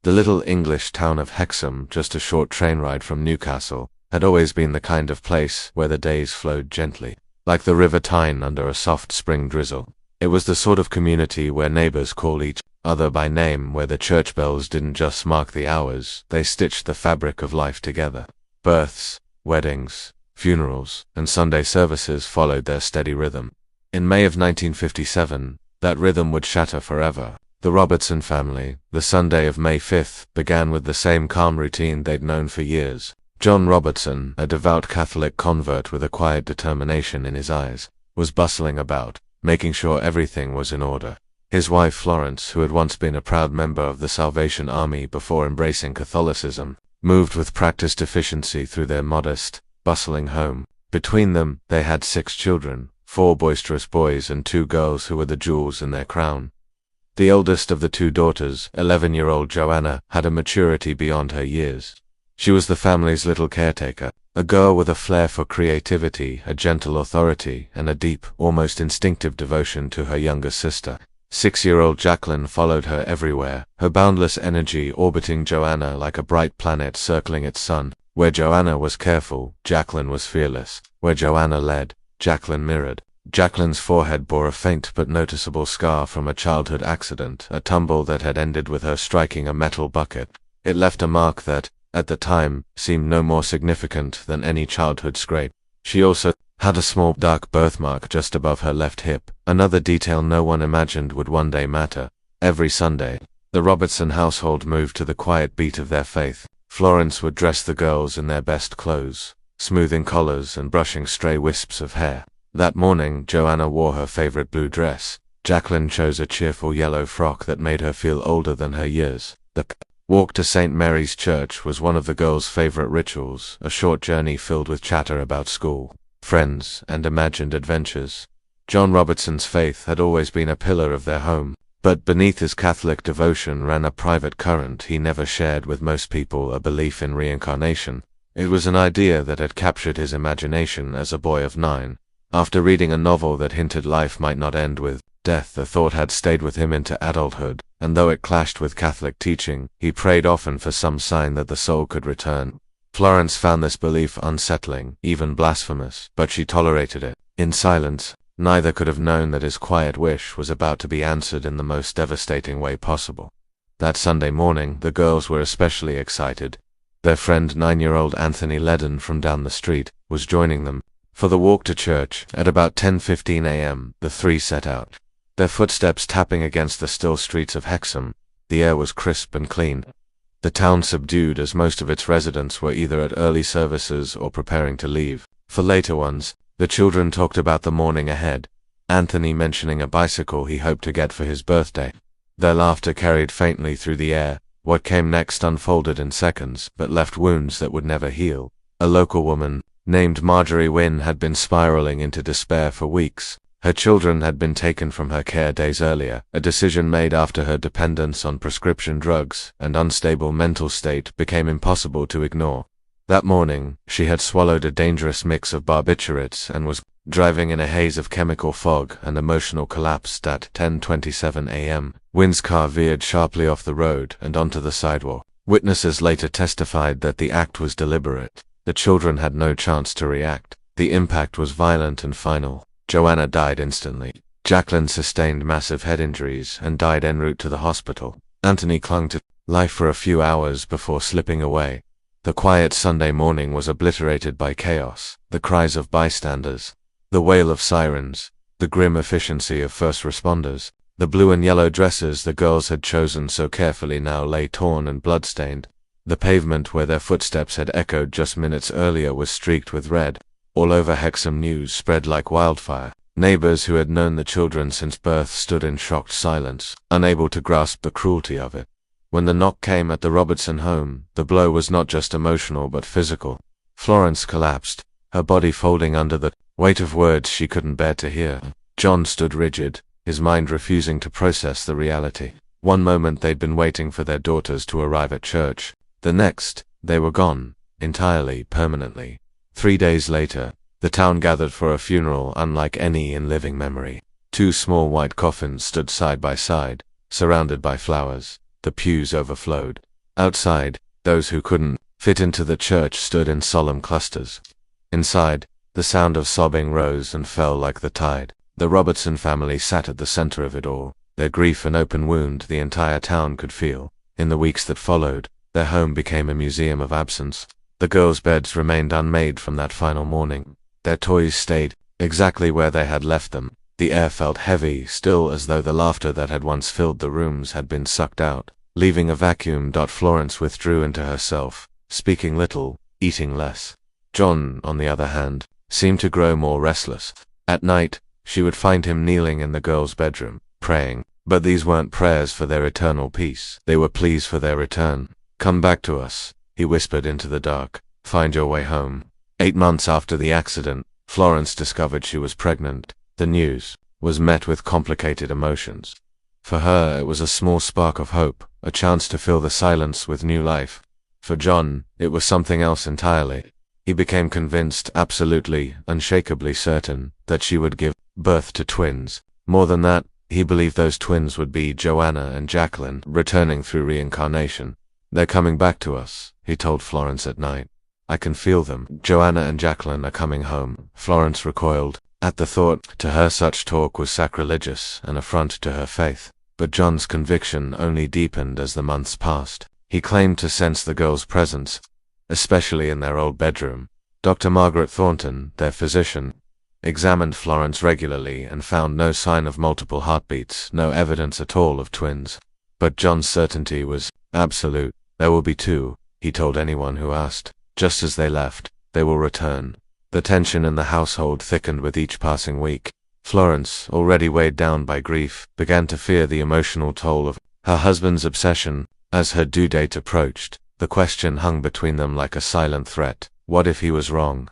The little English town of Hexham, just a short train ride from Newcastle, had always been the kind of place where the days flowed gently, like the River Tyne under a soft spring drizzle. It was the sort of community where neighbors called each other by name, where the church bells didn't just mark the hours, they stitched the fabric of life together. Births, weddings, funerals, and Sunday services followed their steady rhythm. In May of 1957, that rhythm would shatter forever. The Robertson family, the Sunday of May 5th, began with the same calm routine they'd known for years. John Robertson, a devout Catholic convert with a quiet determination in his eyes, was bustling about, making sure everything was in order. His wife Florence, who had once been a proud member of the Salvation Army before embracing Catholicism, moved with practiced efficiency through their modest, bustling home. Between them, they had 6 children, 4 boisterous boys and 2 girls who were the jewels in their crown. The oldest of the 2 daughters, 11-year-old Joanna, had a maturity beyond her years. She was the family's little caretaker, a girl with a flair for creativity, a gentle authority, and a deep, almost instinctive devotion to her younger sister. 6-year-old Jacqueline followed her everywhere, her boundless energy orbiting Joanna like a bright planet circling its sun. Where Joanna was careful, Jacqueline was fearless. Where Joanna led, Jacqueline mirrored. Jacqueline's forehead bore a faint but noticeable scar from a childhood accident, a tumble that had ended with her striking a metal bucket. It left a mark that, at the time, seemed no more significant than any childhood scrape. She also had a small dark birthmark just above her left hip, another detail no one imagined would one day matter. Every Sunday, the Robertson household moved to the quiet beat of their faith. Florence would dress the girls in their best clothes, smoothing collars and brushing stray wisps of hair. That morning, Joanna wore her favorite blue dress. Jacqueline chose a cheerful yellow frock that made her feel older than her years. The walk to St. Mary's Church was one of the girls' favorite rituals, a short journey filled with chatter about school, friends, and imagined adventures. John Robertson's faith had always been a pillar of their home, but beneath his Catholic devotion ran a private current he never shared with most people, a belief in reincarnation. It was an idea that had captured his imagination as a boy of 9. After reading a novel that hinted life might not end with death, the thought had stayed with him into adulthood, and though it clashed with Catholic teaching, he prayed often for some sign that the soul could return. Florence found this belief unsettling, even blasphemous, but she tolerated it. In silence, neither could have known that his quiet wish was about to be answered in the most devastating way possible. That Sunday morning, the girls were especially excited. Their friend 9-year-old Anthony Ledden from down the street was joining them. For the walk to church, at about 10:15 a.m., the 3 set out. Their footsteps tapping against the still streets of Hexham. The air was crisp and clean. The town subdued, as most of its residents were either at early services or preparing to leave. For later ones, the children talked about the morning ahead, Anthony mentioning a bicycle he hoped to get for his birthday. Their laughter carried faintly through the air. What came next unfolded in seconds, but left wounds that would never heal. A local woman, named Marjorie Wynne, had been spiraling into despair for weeks. Her children had been taken from her care days earlier, a decision made after her dependence on prescription drugs and unstable mental state became impossible to ignore. That morning, she had swallowed a dangerous mix of barbiturates and was driving in a haze of chemical fog and emotional collapse. At 10:27 a.m., Wynne's car veered sharply off the road and onto the sidewalk. Witnesses later testified that the act was deliberate. The children had no chance to react. The impact was violent and final. Joanna died instantly. Jacqueline sustained massive head injuries and died en route to the hospital. Anthony clung to life for a few hours before slipping away. The quiet Sunday morning was obliterated by chaos, the cries of bystanders, the wail of sirens, the grim efficiency of first responders. The blue and yellow dresses the girls had chosen so carefully now lay torn and bloodstained. The pavement where their footsteps had echoed just minutes earlier was streaked with red. All over Hexham news spread like wildfire. Neighbors who had known the children since birth stood in shocked silence, unable to grasp the cruelty of it. When the knock came at the Robertson home, the blow was not just emotional but physical. Florence collapsed, her body folding under the weight of words she couldn't bear to hear. John stood rigid, his mind refusing to process the reality. One moment they'd been waiting for their daughters to arrive at church. The next, they were gone, entirely, permanently. 3 days later, the town gathered for a funeral unlike any in living memory. 2 small white coffins stood side by side, surrounded by flowers. The pews overflowed. Outside, those who couldn't fit into the church stood in solemn clusters. Inside, the sound of sobbing rose and fell like the tide. The Robertson family sat at the center of it all, their grief an open wound the entire town could feel. In the weeks that followed, their home became a museum of absence. The girls' beds remained unmade from that final morning. Their toys stayed exactly where they had left them. The air felt heavy, still, as though the laughter that had once filled the rooms had been sucked out, leaving a vacuum. Florence withdrew into herself, speaking little, eating less. John, on the other hand, seemed to grow more restless. At night, she would find him kneeling in the girls' bedroom, praying. But these weren't prayers for their eternal peace. They were pleas for their return. "Come back to us," he whispered into the dark. "Find your way home." 8 months after the accident, Florence discovered she was pregnant. The news was met with complicated emotions. For her, it was a small spark of hope, a chance to fill the silence with new life. For John, it was something else entirely. He became convinced, absolutely, unshakably certain, that she would give birth to twins. More than that, he believed those twins would be Joanna and Jacqueline, returning through reincarnation. "They're coming back to us," he told Florence at night. "I can feel them. Joanna and Jacqueline are coming home." Florence recoiled at the thought. To her, such talk was sacrilegious, an affront to her faith. But John's conviction only deepened as the months passed. He claimed to sense the girls' presence, especially in their old bedroom. Dr. Margaret Thornton, their physician, examined Florence regularly and found no sign of multiple heartbeats, no evidence at all of twins. But John's certainty was absolute. "There will be 2, he told anyone who asked. "Just as they left, they will return." The tension in the household thickened with each passing week. Florence, already weighed down by grief, began to fear the emotional toll of her husband's obsession. As her due date approached, the question hung between them like a silent threat. What if he was wrong?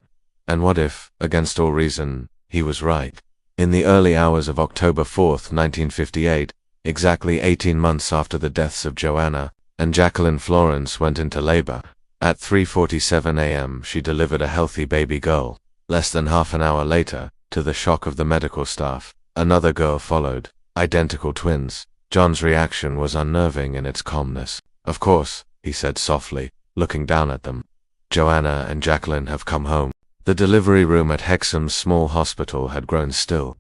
And what if, against all reason, he was right? In the early hours of October 4th, 1958, exactly 18 months after the deaths of Joanna and Jacqueline, Florence went into labor. At 3:47 a.m. she delivered a healthy baby girl. Less than half an hour later, to the shock of the medical staff, another girl followed. Identical twins. John's reaction was unnerving in its calmness. "Of course," he said softly, looking down at them. "Joanna and Jacqueline have come home." The delivery room at Hexham's small hospital had grown still.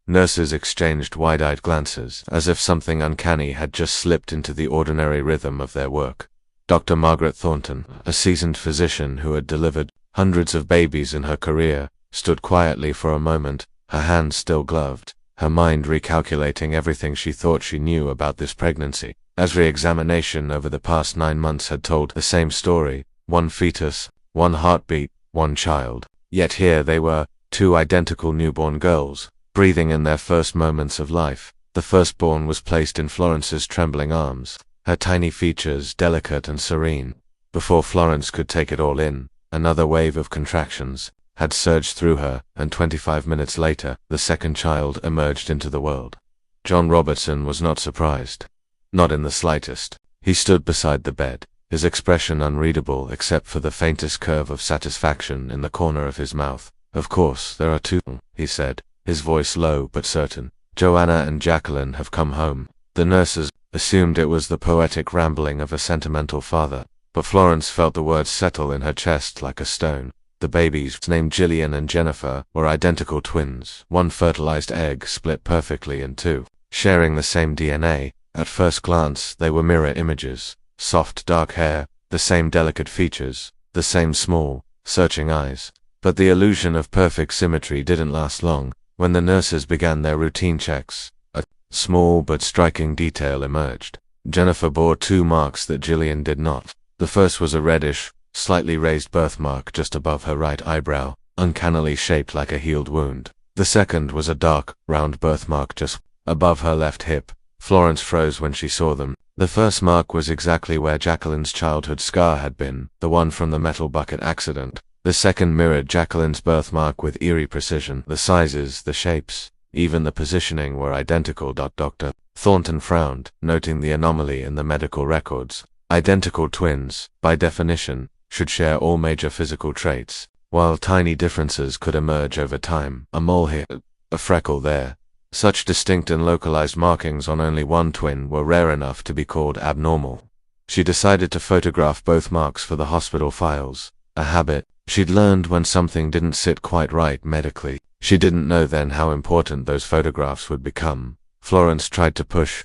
Nurses exchanged wide-eyed glances, as if something uncanny had just slipped into the ordinary rhythm of their work. Dr. Margaret Thornton, a seasoned physician who had delivered hundreds of babies in her career, stood quietly for a moment, her hands still gloved, her mind recalculating everything she thought she knew about this pregnancy. Every examination over the past 9 months had told the same story: 1 fetus, 1 heartbeat, 1 child. Yet here they were, 2 identical newborn girls, breathing in their first moments of life. The firstborn was placed in Florence's trembling arms, her tiny features delicate and serene. Before Florence could take it all in, another wave of contractions had surged through her, and 25 minutes later, the second child emerged into the world. John Robertson was not surprised. Not in the slightest. He stood beside the bed, his expression unreadable except for the faintest curve of satisfaction in the corner of his mouth. "Of course, there are 2, he said, his voice low but certain. "Joanna and Jacqueline have come home." The nurses assumed it was the poetic rambling of a sentimental father, but Florence felt the words settle in her chest like a stone. The babies, named Jillian and Jennifer, were identical twins, 1 fertilized egg split perfectly in 2, sharing the same DNA. At first glance, they were mirror images: soft dark hair, the same delicate features, the same small, searching eyes. But the illusion of perfect symmetry didn't last long. When the nurses began their routine checks, a small but striking detail emerged. Jennifer bore 2 marks that Jillian did not. The first was a reddish, slightly raised birthmark just above her right eyebrow, uncannily shaped like a healed wound. The second was a dark, round birthmark just above her left hip. Florence froze when she saw them. The first mark was exactly where Jacqueline's childhood scar had been, the one from the metal bucket accident. The second mirrored Jacqueline's birthmark with eerie precision. The sizes, the shapes, even the positioning were identical. Dr. Thornton frowned, noting the anomaly in the medical records. Identical twins, by definition, should share all major physical traits, while tiny differences could emerge over time. A mole here, a freckle there. Such distinct and localized markings on only one twin were rare enough to be called abnormal. She decided to photograph both marks for the hospital files, a habit she'd learned when something didn't sit quite right medically. She didn't know then how important those photographs would become. Florence tried to push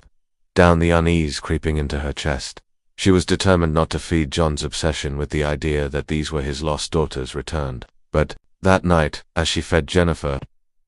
down the unease creeping into her chest. She was determined not to feed John's obsession with the idea that these were his lost daughters returned. But that night, as she fed Jennifer,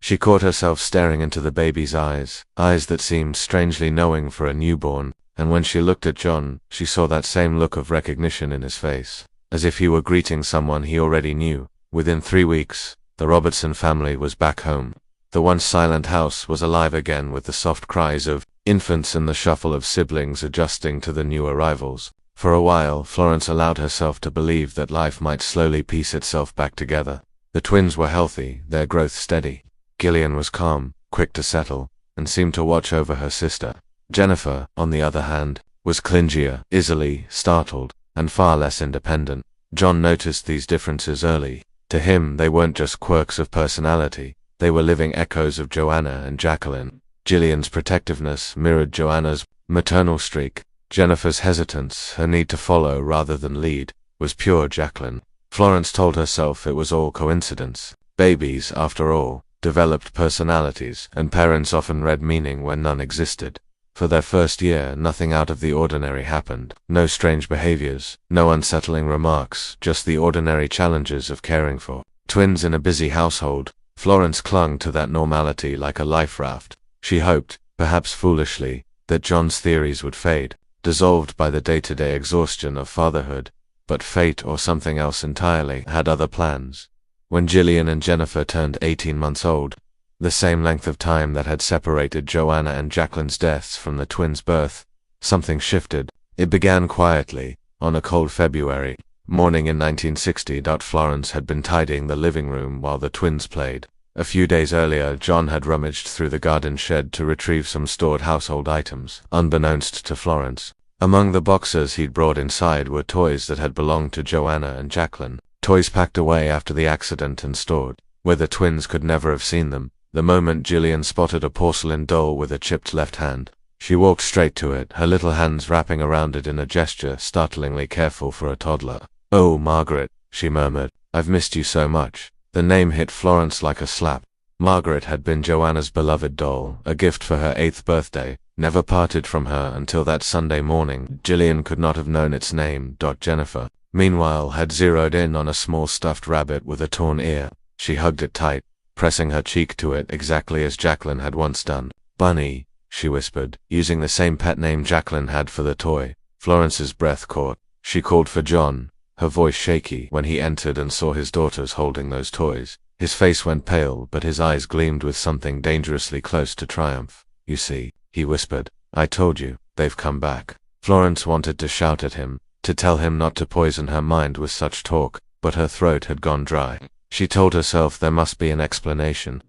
she caught herself staring into the baby's eyes that seemed strangely knowing for a newborn, and when she looked at John, she saw that same look of recognition in his face, as if he were greeting someone he already knew. Within 3 weeks, the Robertson family was back home. The once silent house was alive again with the soft cries of infants and the shuffle of siblings adjusting to the new arrivals. For a while, Florence allowed herself to believe that life might slowly piece itself back together. The twins were healthy, their growth steady. Gillian was calm, quick to settle, and seemed to watch over her sister. Jennifer, on the other hand, was clingier, easily startled, and far less independent. John noticed these differences early. To him, they weren't just quirks of personality, they were living echoes of Joanna and Jacqueline. Gillian's protectiveness mirrored Joanna's maternal streak. Jennifer's hesitance, her need to follow rather than lead, was pure Jacqueline. Florence told herself it was all coincidence. Babies, after all, developed personalities, and parents often read meaning where none existed. For their first year, nothing out of the ordinary happened. No strange behaviors, no unsettling remarks, just the ordinary challenges of caring for twins in a busy household. Florence clung to that normality like a life raft. She hoped, perhaps foolishly, that John's theories would fade, dissolved by the day-to-day exhaustion of fatherhood. But fate, or something else entirely, had other plans. When Gillian and Jennifer turned 18 months old, the same length of time that had separated Joanna and Jacqueline's deaths from the twins' birth, something shifted. It began quietly. On a cold February morning in 1960, Florence had been tidying the living room while the twins played. A few days earlier, John had rummaged through the garden shed to retrieve some stored household items, unbeknownst to Florence. Among the boxes he'd brought inside were toys that had belonged to Joanna and Jacqueline, toys packed away after the accident and stored where the twins could never have seen them. The moment Gillian spotted a porcelain doll with a chipped left hand, she walked straight to it, her little hands wrapping around it in a gesture startlingly careful for a toddler. "Oh, Margaret," she murmured, "I've missed you so much." The name hit Florence like a slap. Margaret had been Joanna's beloved doll, a gift for her 8th birthday, never parted from her until that Sunday morning. Gillian could not have known its name. Jennifer, meanwhile, had zeroed in on a small stuffed rabbit with a torn ear. She hugged it tight, pressing her cheek to it exactly as Jacqueline had once done. "Bunny," she whispered, using the same pet name Jacqueline had for the toy. Florence's breath caught. She called for John, her voice shaky, when he entered and saw his daughters holding those toys. His face went pale, but his eyes gleamed with something dangerously close to triumph. "You see," he whispered, "I told you, they've come back." Florence wanted to shout at him, to tell him not to poison her mind with such talk, but her throat had gone dry. She told herself there must be an explanation.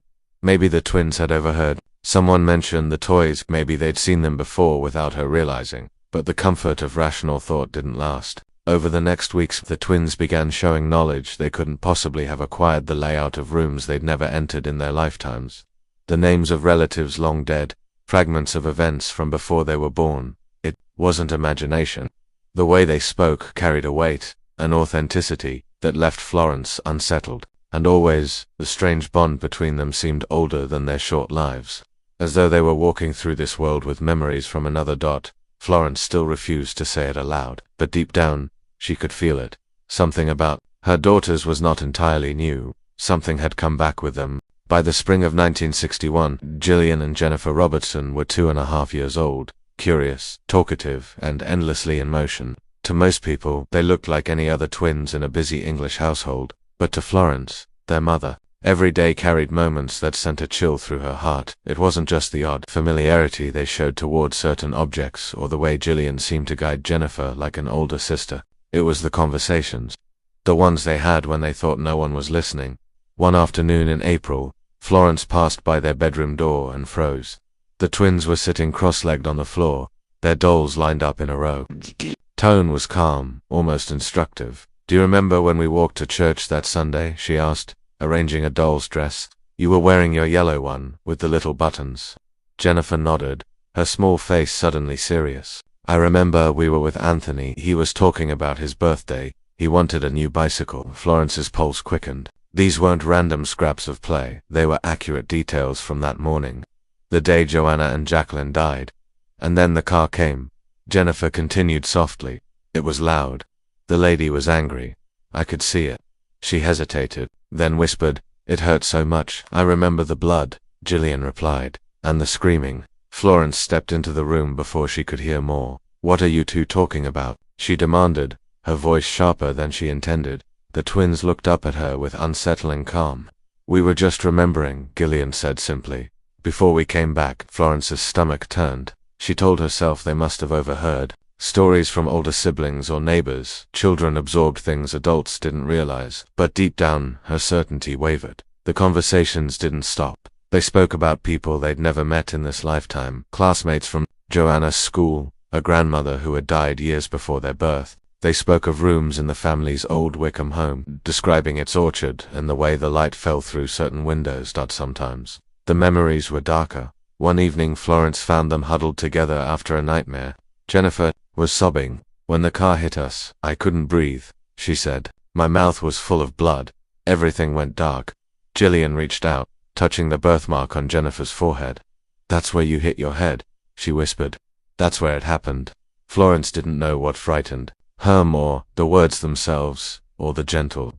Maybe the twins had overheard. Someone mentioned the toys, maybe they'd seen them before without her realizing. But the comfort of rational thought didn't last. Over the next weeks, the twins began showing knowledge they couldn't possibly have acquired: the layout of rooms they'd never entered in their lifetimes, the names of relatives long dead, fragments of events from before they were born. It wasn't imagination. The way they spoke carried a weight, an authenticity, that left Florence unsettled. And always, the strange bond between them seemed older than their short lives. As though they were walking through this world with memories from another. Florence still refused to say it aloud, but deep down, she could feel it. Something about her daughters was not entirely new. Something had come back with them. By the spring of 1961, Gillian and Jennifer Robertson were 2.5 years old, curious, talkative, and endlessly in motion. To most people, they looked like any other twins in a busy English household. But to Florence, their mother, every day carried moments that sent a chill through her heart. It wasn't just the odd familiarity they showed towards certain objects, or the way Gillian seemed to guide Jennifer like an older sister. It was the conversations. The ones they had when they thought no one was listening. One afternoon in April, Florence passed by their bedroom door and froze. The twins were sitting cross-legged on the floor, their dolls lined up in a row. Tone was calm, almost instructive. "Do you remember when we walked to church that Sunday?" she asked, arranging a doll's dress. "You were wearing your yellow one, with the little buttons." Jennifer nodded, her small face suddenly serious. I remember we were with Anthony. He was talking about his birthday. He wanted a new bicycle. Florence's pulse quickened. These weren't random scraps of play. They were accurate details from that morning. The day Joanna and Jacqueline died. And then the car came. Jennifer continued softly. It was loud. The lady was angry. I could see it. She hesitated, then whispered, "It hurt so much." "I remember the blood," Gillian replied, "and the screaming." Florence stepped into the room before she could hear more. "What are you two talking about?" she demanded, her voice sharper than she intended. The twins looked up at her with unsettling calm. "We were just remembering," Gillian said simply. "Before we came back." Florence's stomach turned. She told herself they must have overheard. Stories from older siblings or neighbors. Children absorbed things adults didn't realize. But deep down, her certainty wavered. The conversations didn't stop. They spoke about people they'd never met in this lifetime. Classmates from Joanna's school, a grandmother who had died years before their birth. They spoke of rooms in the family's old Wickham home, describing its orchard and the way the light fell through certain windows. Sometimes the memories were darker. One evening Florence found them huddled together after a nightmare. Jennifer was sobbing. "When the car hit us, I couldn't breathe," she said. "My mouth was full of blood. Everything went dark." Gillian reached out, touching the birthmark on Jennifer's forehead. "That's where you hit your head," she whispered. "That's where it happened." Florence didn't know what frightened her more, the words themselves, or the gentle,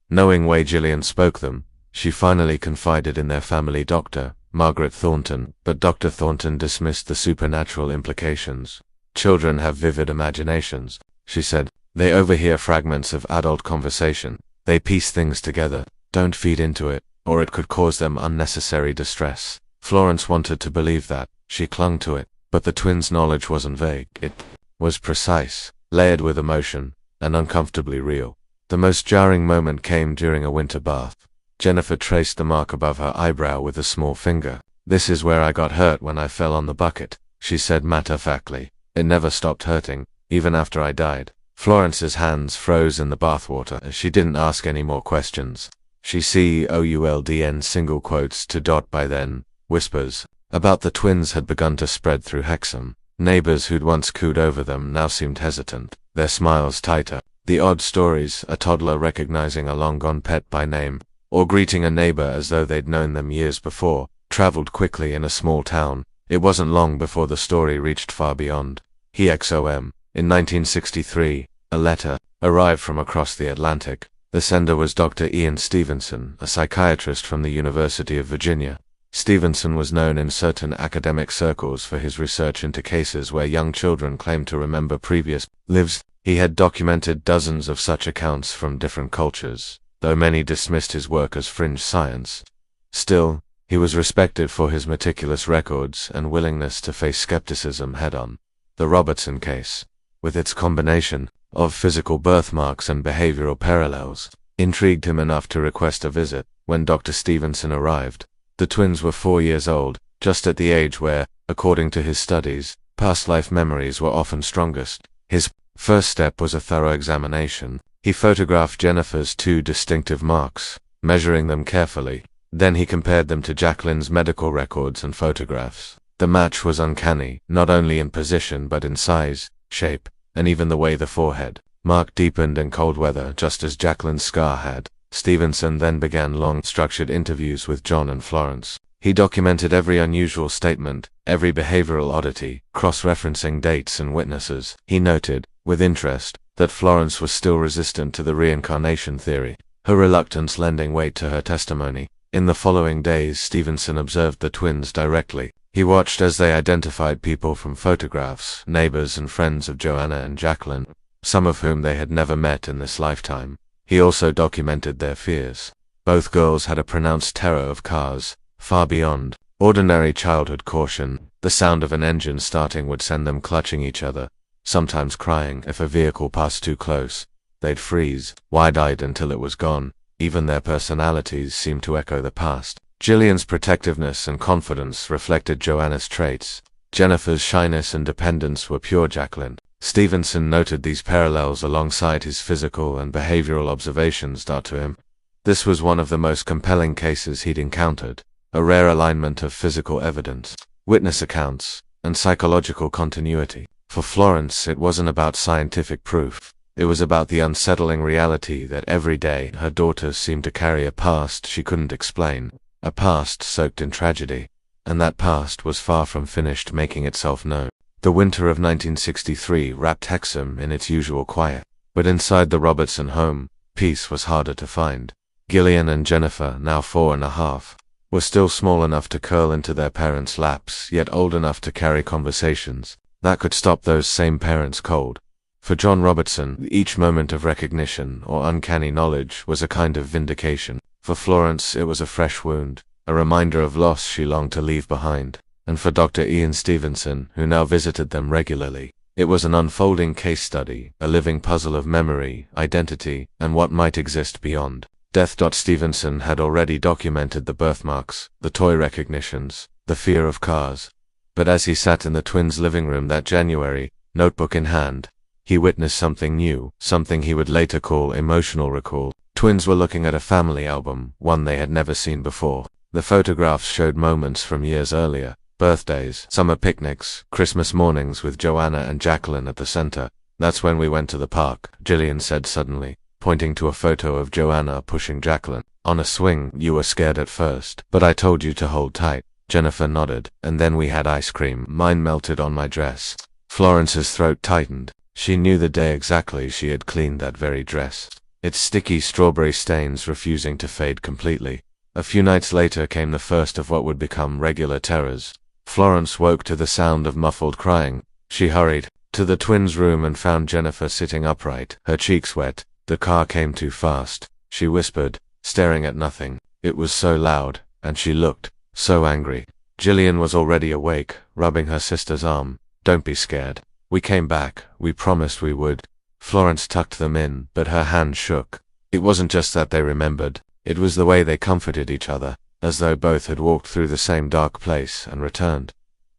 knowing way Gillian spoke them. She finally confided in their family doctor, Margaret Thornton, but Dr. Thornton dismissed the supernatural implications. "Children have vivid imaginations," she said. "They overhear fragments of adult conversation. They piece things together. Don't feed into it, or it could cause them unnecessary distress." Florence wanted to believe that. She clung to it. But the twins' knowledge wasn't vague. It was precise, layered with emotion, and uncomfortably real. The most jarring moment came during a winter bath. Jennifer traced the mark above her eyebrow with a small finger. "This is where I got hurt when I fell on the bucket," she said matter-of-factly. "It never stopped hurting, even after I died." Florence's hands froze in the bathwater. She didn't ask any more questions. She COULDN single quotes to dot by then. Whispers about the twins had begun to spread through Hexham. Neighbors who'd once cooed over them now seemed hesitant, their smiles tighter. The odd stories, a toddler recognizing a long-gone pet by name, or greeting a neighbor as though they'd known them years before, traveled quickly in a small town. It wasn't long before the story reached far beyond. HEXOM. In 1963, a letter arrived from across the Atlantic. The sender was Dr. Ian Stevenson, a psychiatrist from the University of Virginia. Stevenson was known in certain academic circles for his research into cases where young children claimed to remember previous lives. He had documented dozens of such accounts from different cultures, though many dismissed his work as fringe science. Still, he was respected for his meticulous records and willingness to face skepticism head-on. The Robertson case, with its combination of physical birthmarks and behavioral parallels, intrigued him enough to request a visit. When Dr. Stevenson arrived, the twins were 4 years old, just at the age where, according to his studies, past life memories were often strongest. His first step was a thorough examination. He photographed Jennifer's 2 distinctive marks, measuring them carefully. Then he compared them to Jacqueline's medical records and photographs. The match was uncanny, not only in position but in size, shape, and even the way the forehead mark deepened in cold weather, just as Jacqueline's scar had. Stevenson then began long, structured interviews with John and Florence. He documented every unusual statement, every behavioral oddity, cross-referencing dates and witnesses. He noted, with interest, that Florence was still resistant to the reincarnation theory, her reluctance lending weight to her testimony. In the following days, Stevenson observed the twins directly. He watched as they identified people from photographs, neighbors and friends of Joanna and Jacqueline, some of whom they had never met in this lifetime. He also documented their fears. Both girls had a pronounced terror of cars, far beyond ordinary childhood caution. The sound of an engine starting would send them clutching each other, sometimes crying. If a vehicle passed too close, they'd freeze, wide-eyed until it was gone. Even their personalities seemed to echo the past. Gillian's protectiveness and confidence reflected Joanna's traits. Jennifer's shyness and dependence were pure Jacqueline. Stevenson noted these parallels alongside his physical and behavioral observations. To him, this was one of the most compelling cases he'd encountered, a rare alignment of physical evidence, witness accounts, and psychological continuity. For Florence, it wasn't about scientific proof. It was about the unsettling reality that every day her daughters seemed to carry a past she couldn't explain, a past soaked in tragedy. And that past was far from finished making itself known. The winter of 1963 wrapped Hexham in its usual quiet. But inside the Robertson home, peace was harder to find. Gillian and Jennifer, now 4.5, were still small enough to curl into their parents' laps, yet old enough to carry conversations that could stop those same parents cold. For John Robertson, each moment of recognition or uncanny knowledge was a kind of vindication. For Florence, it was a fresh wound, a reminder of loss she longed to leave behind. And for Dr. Ian Stevenson, who now visited them regularly, it was an unfolding case study, a living puzzle of memory, identity, and what might exist beyond. Death. Stevenson had already documented the birthmarks, the toy recognitions, the fear of cars. But as he sat in the twins' living room that January, notebook in hand, he witnessed something new, something he would later call emotional recall. Twins were looking at a family album, one they had never seen before. The photographs showed moments from years earlier. Birthdays, summer picnics, Christmas mornings with Joanna and Jacqueline at the center. That's when we went to the park, Gillian said suddenly, pointing to a photo of Joanna pushing Jacqueline. On a swing. You were scared at first, but I told you to hold tight. Jennifer nodded. And then we had ice cream. Mine melted on my dress. Florence's throat tightened. She knew the day exactly she had cleaned that very dress, its sticky strawberry stains refusing to fade completely. A few nights later came the first of what would become regular terrors. Florence woke to the sound of muffled crying. She hurried to the twins' room and found Jennifer sitting upright, her cheeks wet. The car came too fast, she whispered, staring at nothing. It was so loud, and she looked so angry. Gillian was already awake, rubbing her sister's arm. Don't be scared. We came back. We promised we would. Florence tucked them in, but her hand shook. It wasn't just that they remembered. It was the way they comforted each other, as though both had walked through the same dark place and returned.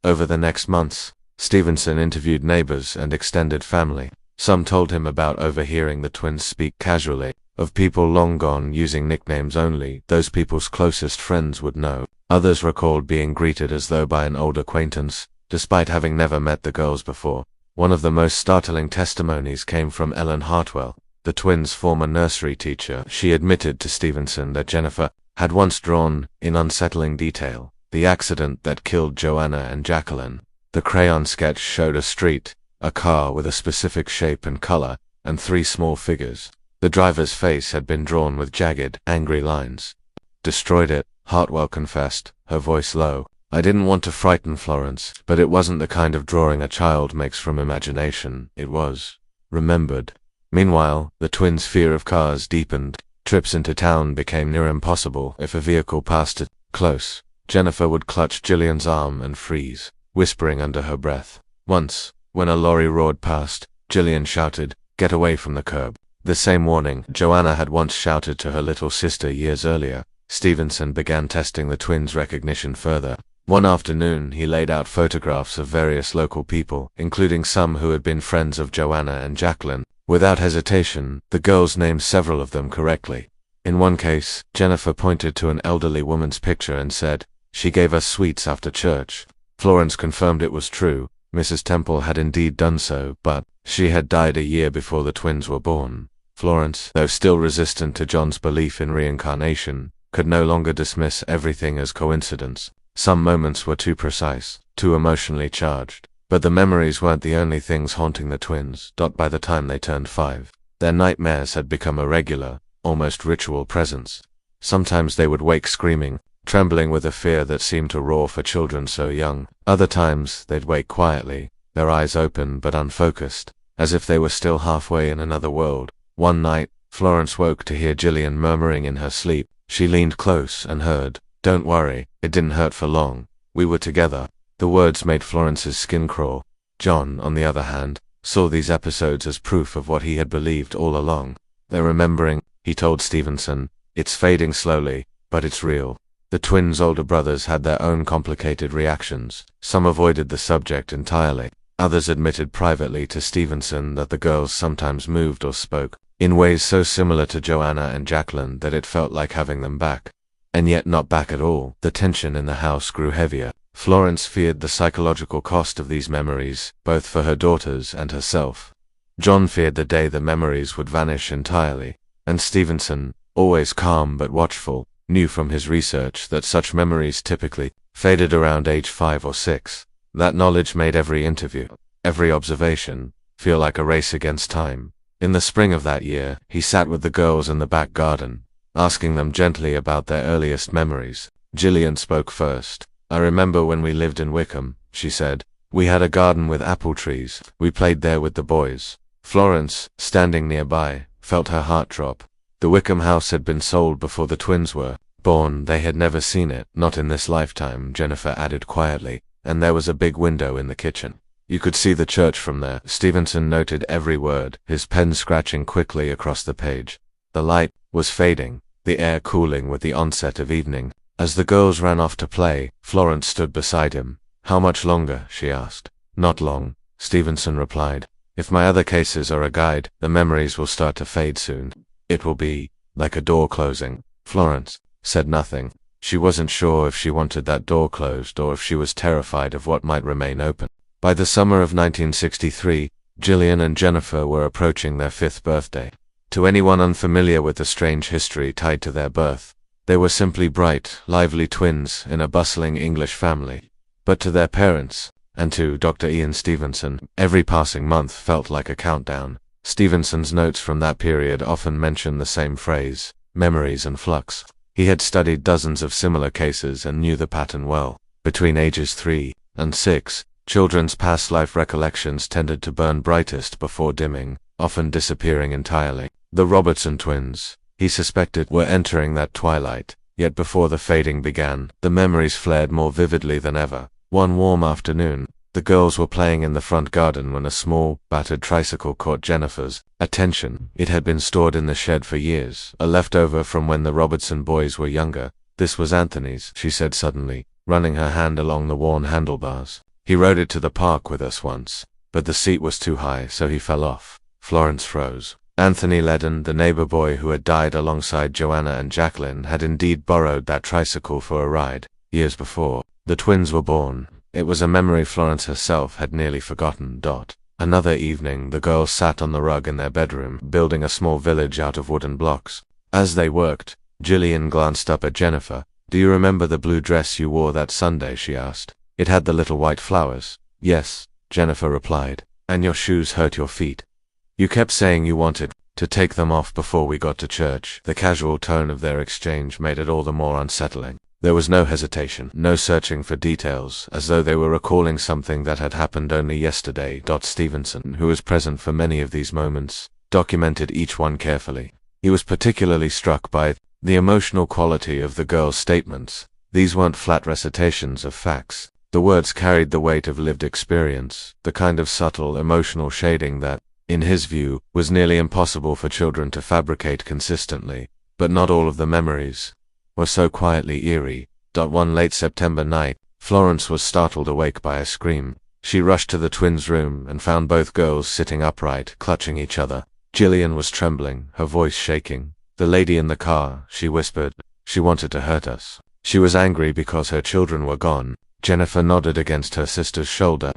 Over the next months, Stevenson interviewed neighbors and extended family. Some told him about overhearing the twins speak casually, of people long gone using nicknames only those people's closest friends would know. Others recalled being greeted as though by an old acquaintance, despite having never met the girls before. One of the most startling testimonies came from Ellen Hartwell, the twins' former nursery teacher. She admitted to Stevenson that Jennifer had once drawn, in unsettling detail, the accident that killed Joanna and Jacqueline. The crayon sketch showed a street, a car with a specific shape and color, and 3 small figures. The driver's face had been drawn with jagged, angry lines. Destroyed it, Hartwell confessed, her voice low. I didn't want to frighten Florence, but it wasn't the kind of drawing a child makes from imagination. It was remembered. Meanwhile, the twins' fear of cars deepened. Trips into town became near impossible if a vehicle passed it close. Jennifer would clutch Gillian's arm and freeze, whispering under her breath. Once, when a lorry roared past, Gillian shouted, "Get away from the curb." The same warning Joanna had once shouted to her little sister years earlier. Stevenson began testing the twins' recognition further. One afternoon, he laid out photographs of various local people, including some who had been friends of Joanna and Jacqueline. Without hesitation, the girls named several of them correctly. In one case, Jennifer pointed to an elderly woman's picture and said, "She gave us sweets after church." Florence confirmed it was true. Mrs. Temple had indeed done so, but she had died a year before the twins were born. Florence, though still resistant to John's belief in reincarnation, could no longer dismiss everything as coincidence. Some moments were too precise, too emotionally charged. But the memories weren't the only things haunting the twins. By the time they turned 5, their nightmares had become a regular, almost ritual presence. Sometimes they would wake screaming, trembling with a fear that seemed to roar for children so young. Other times, they'd wake quietly, their eyes open but unfocused, as if they were still halfway in another world. One night, Florence woke to hear Gillian murmuring in her sleep. She leaned close and heard, "Don't worry, it didn't hurt for long. We were together." The words made Florence's skin crawl. John, on the other hand, saw these episodes as proof of what he had believed all along. "They're remembering," he told Stevenson. "It's fading slowly, but it's real." The twins' older brothers had their own complicated reactions. Some avoided the subject entirely. Others admitted privately to Stevenson that the girls sometimes moved or spoke in ways so similar to Joanna and Jacqueline that it felt like having them back. And yet not back at all. The tension in the house grew heavier. Florence feared the psychological cost of these memories, both for her daughters and herself. John feared the day the memories would vanish entirely, and Stevenson, always calm but watchful, knew from his research that such memories typically faded around age 5 or 6. That knowledge made every interview, every observation, feel like a race against time. In the spring of that year, he sat with the girls in the back garden, asking them gently about their earliest memories. Gillian spoke first. "I remember when we lived in Wickham," she said. "We had a garden with apple trees. We played there with the boys." Florence, standing nearby, felt her heart drop. The Wickham house had been sold before the twins were born. They had never seen it, not in this lifetime, Jennifer added quietly, and there was a big window in the kitchen. You could see the church from there. Stevenson noted every word, his pen scratching quickly across the page. The light was fading, the air cooling with the onset of evening. As the girls ran off to play, Florence stood beside him. "How much longer?" she asked. "Not long," Stevenson replied. "If my other cases are a guide, the memories will start to fade soon. It will be like a door closing." Florence said nothing. She wasn't sure if she wanted that door closed or if she was terrified of what might remain open. By the summer of 1963, Gillian and Jennifer were approaching their 5th birthday. To anyone unfamiliar with the strange history tied to their birth, they were simply bright, lively twins in a bustling English family. But to their parents, and to Dr. Ian Stevenson, every passing month felt like a countdown. Stevenson's notes from that period often mention the same phrase, memories in flux. He had studied dozens of similar cases and knew the pattern well. Between ages 3 and 6, children's past life recollections tended to burn brightest before dimming, often disappearing entirely. The Robertson twins, he suspected, were entering that twilight, yet before the fading began, the memories flared more vividly than ever. One warm afternoon, the girls were playing in the front garden when a small, battered tricycle caught Jennifer's attention. It had been stored in the shed for years, a leftover from when the Robertson boys were younger. "This was Anthony's," she said suddenly, running her hand along the worn handlebars. "He rode it to the park with us once, but the seat was too high, so he fell off." Florence froze. Anthony Ledden, the neighbor boy who had died alongside Joanna and Jacqueline, had indeed borrowed that tricycle for a ride, years before the twins were born. It was a memory Florence herself had nearly forgotten. Another evening, the girls sat on the rug in their bedroom, building a small village out of wooden blocks. As they worked, Gillian glanced up at Jennifer. "Do you remember the blue dress you wore that Sunday?" she asked. "It had the little white flowers." "Yes," Jennifer replied. "And your shoes hurt your feet. You kept saying you wanted to take them off before we got to church." The casual tone of their exchange made it all the more unsettling. There was no hesitation, no searching for details, as though they were recalling something that had happened only yesterday. Stevenson, who was present for many of these moments, documented each one carefully. He was particularly struck by the emotional quality of the girls' statements. These weren't flat recitations of facts. The words carried the weight of lived experience, the kind of subtle, emotional shading that, in his view, was nearly impossible for children to fabricate consistently. But not all of the memories were so quietly eerie. One late September night, Florence was startled awake by a scream. She rushed to the twins' room and found both girls sitting upright, clutching each other. Gillian was trembling, her voice shaking. "The lady in the car," she whispered. "She wanted to hurt us. She was angry because her children were gone." Jennifer nodded against her sister's shoulder.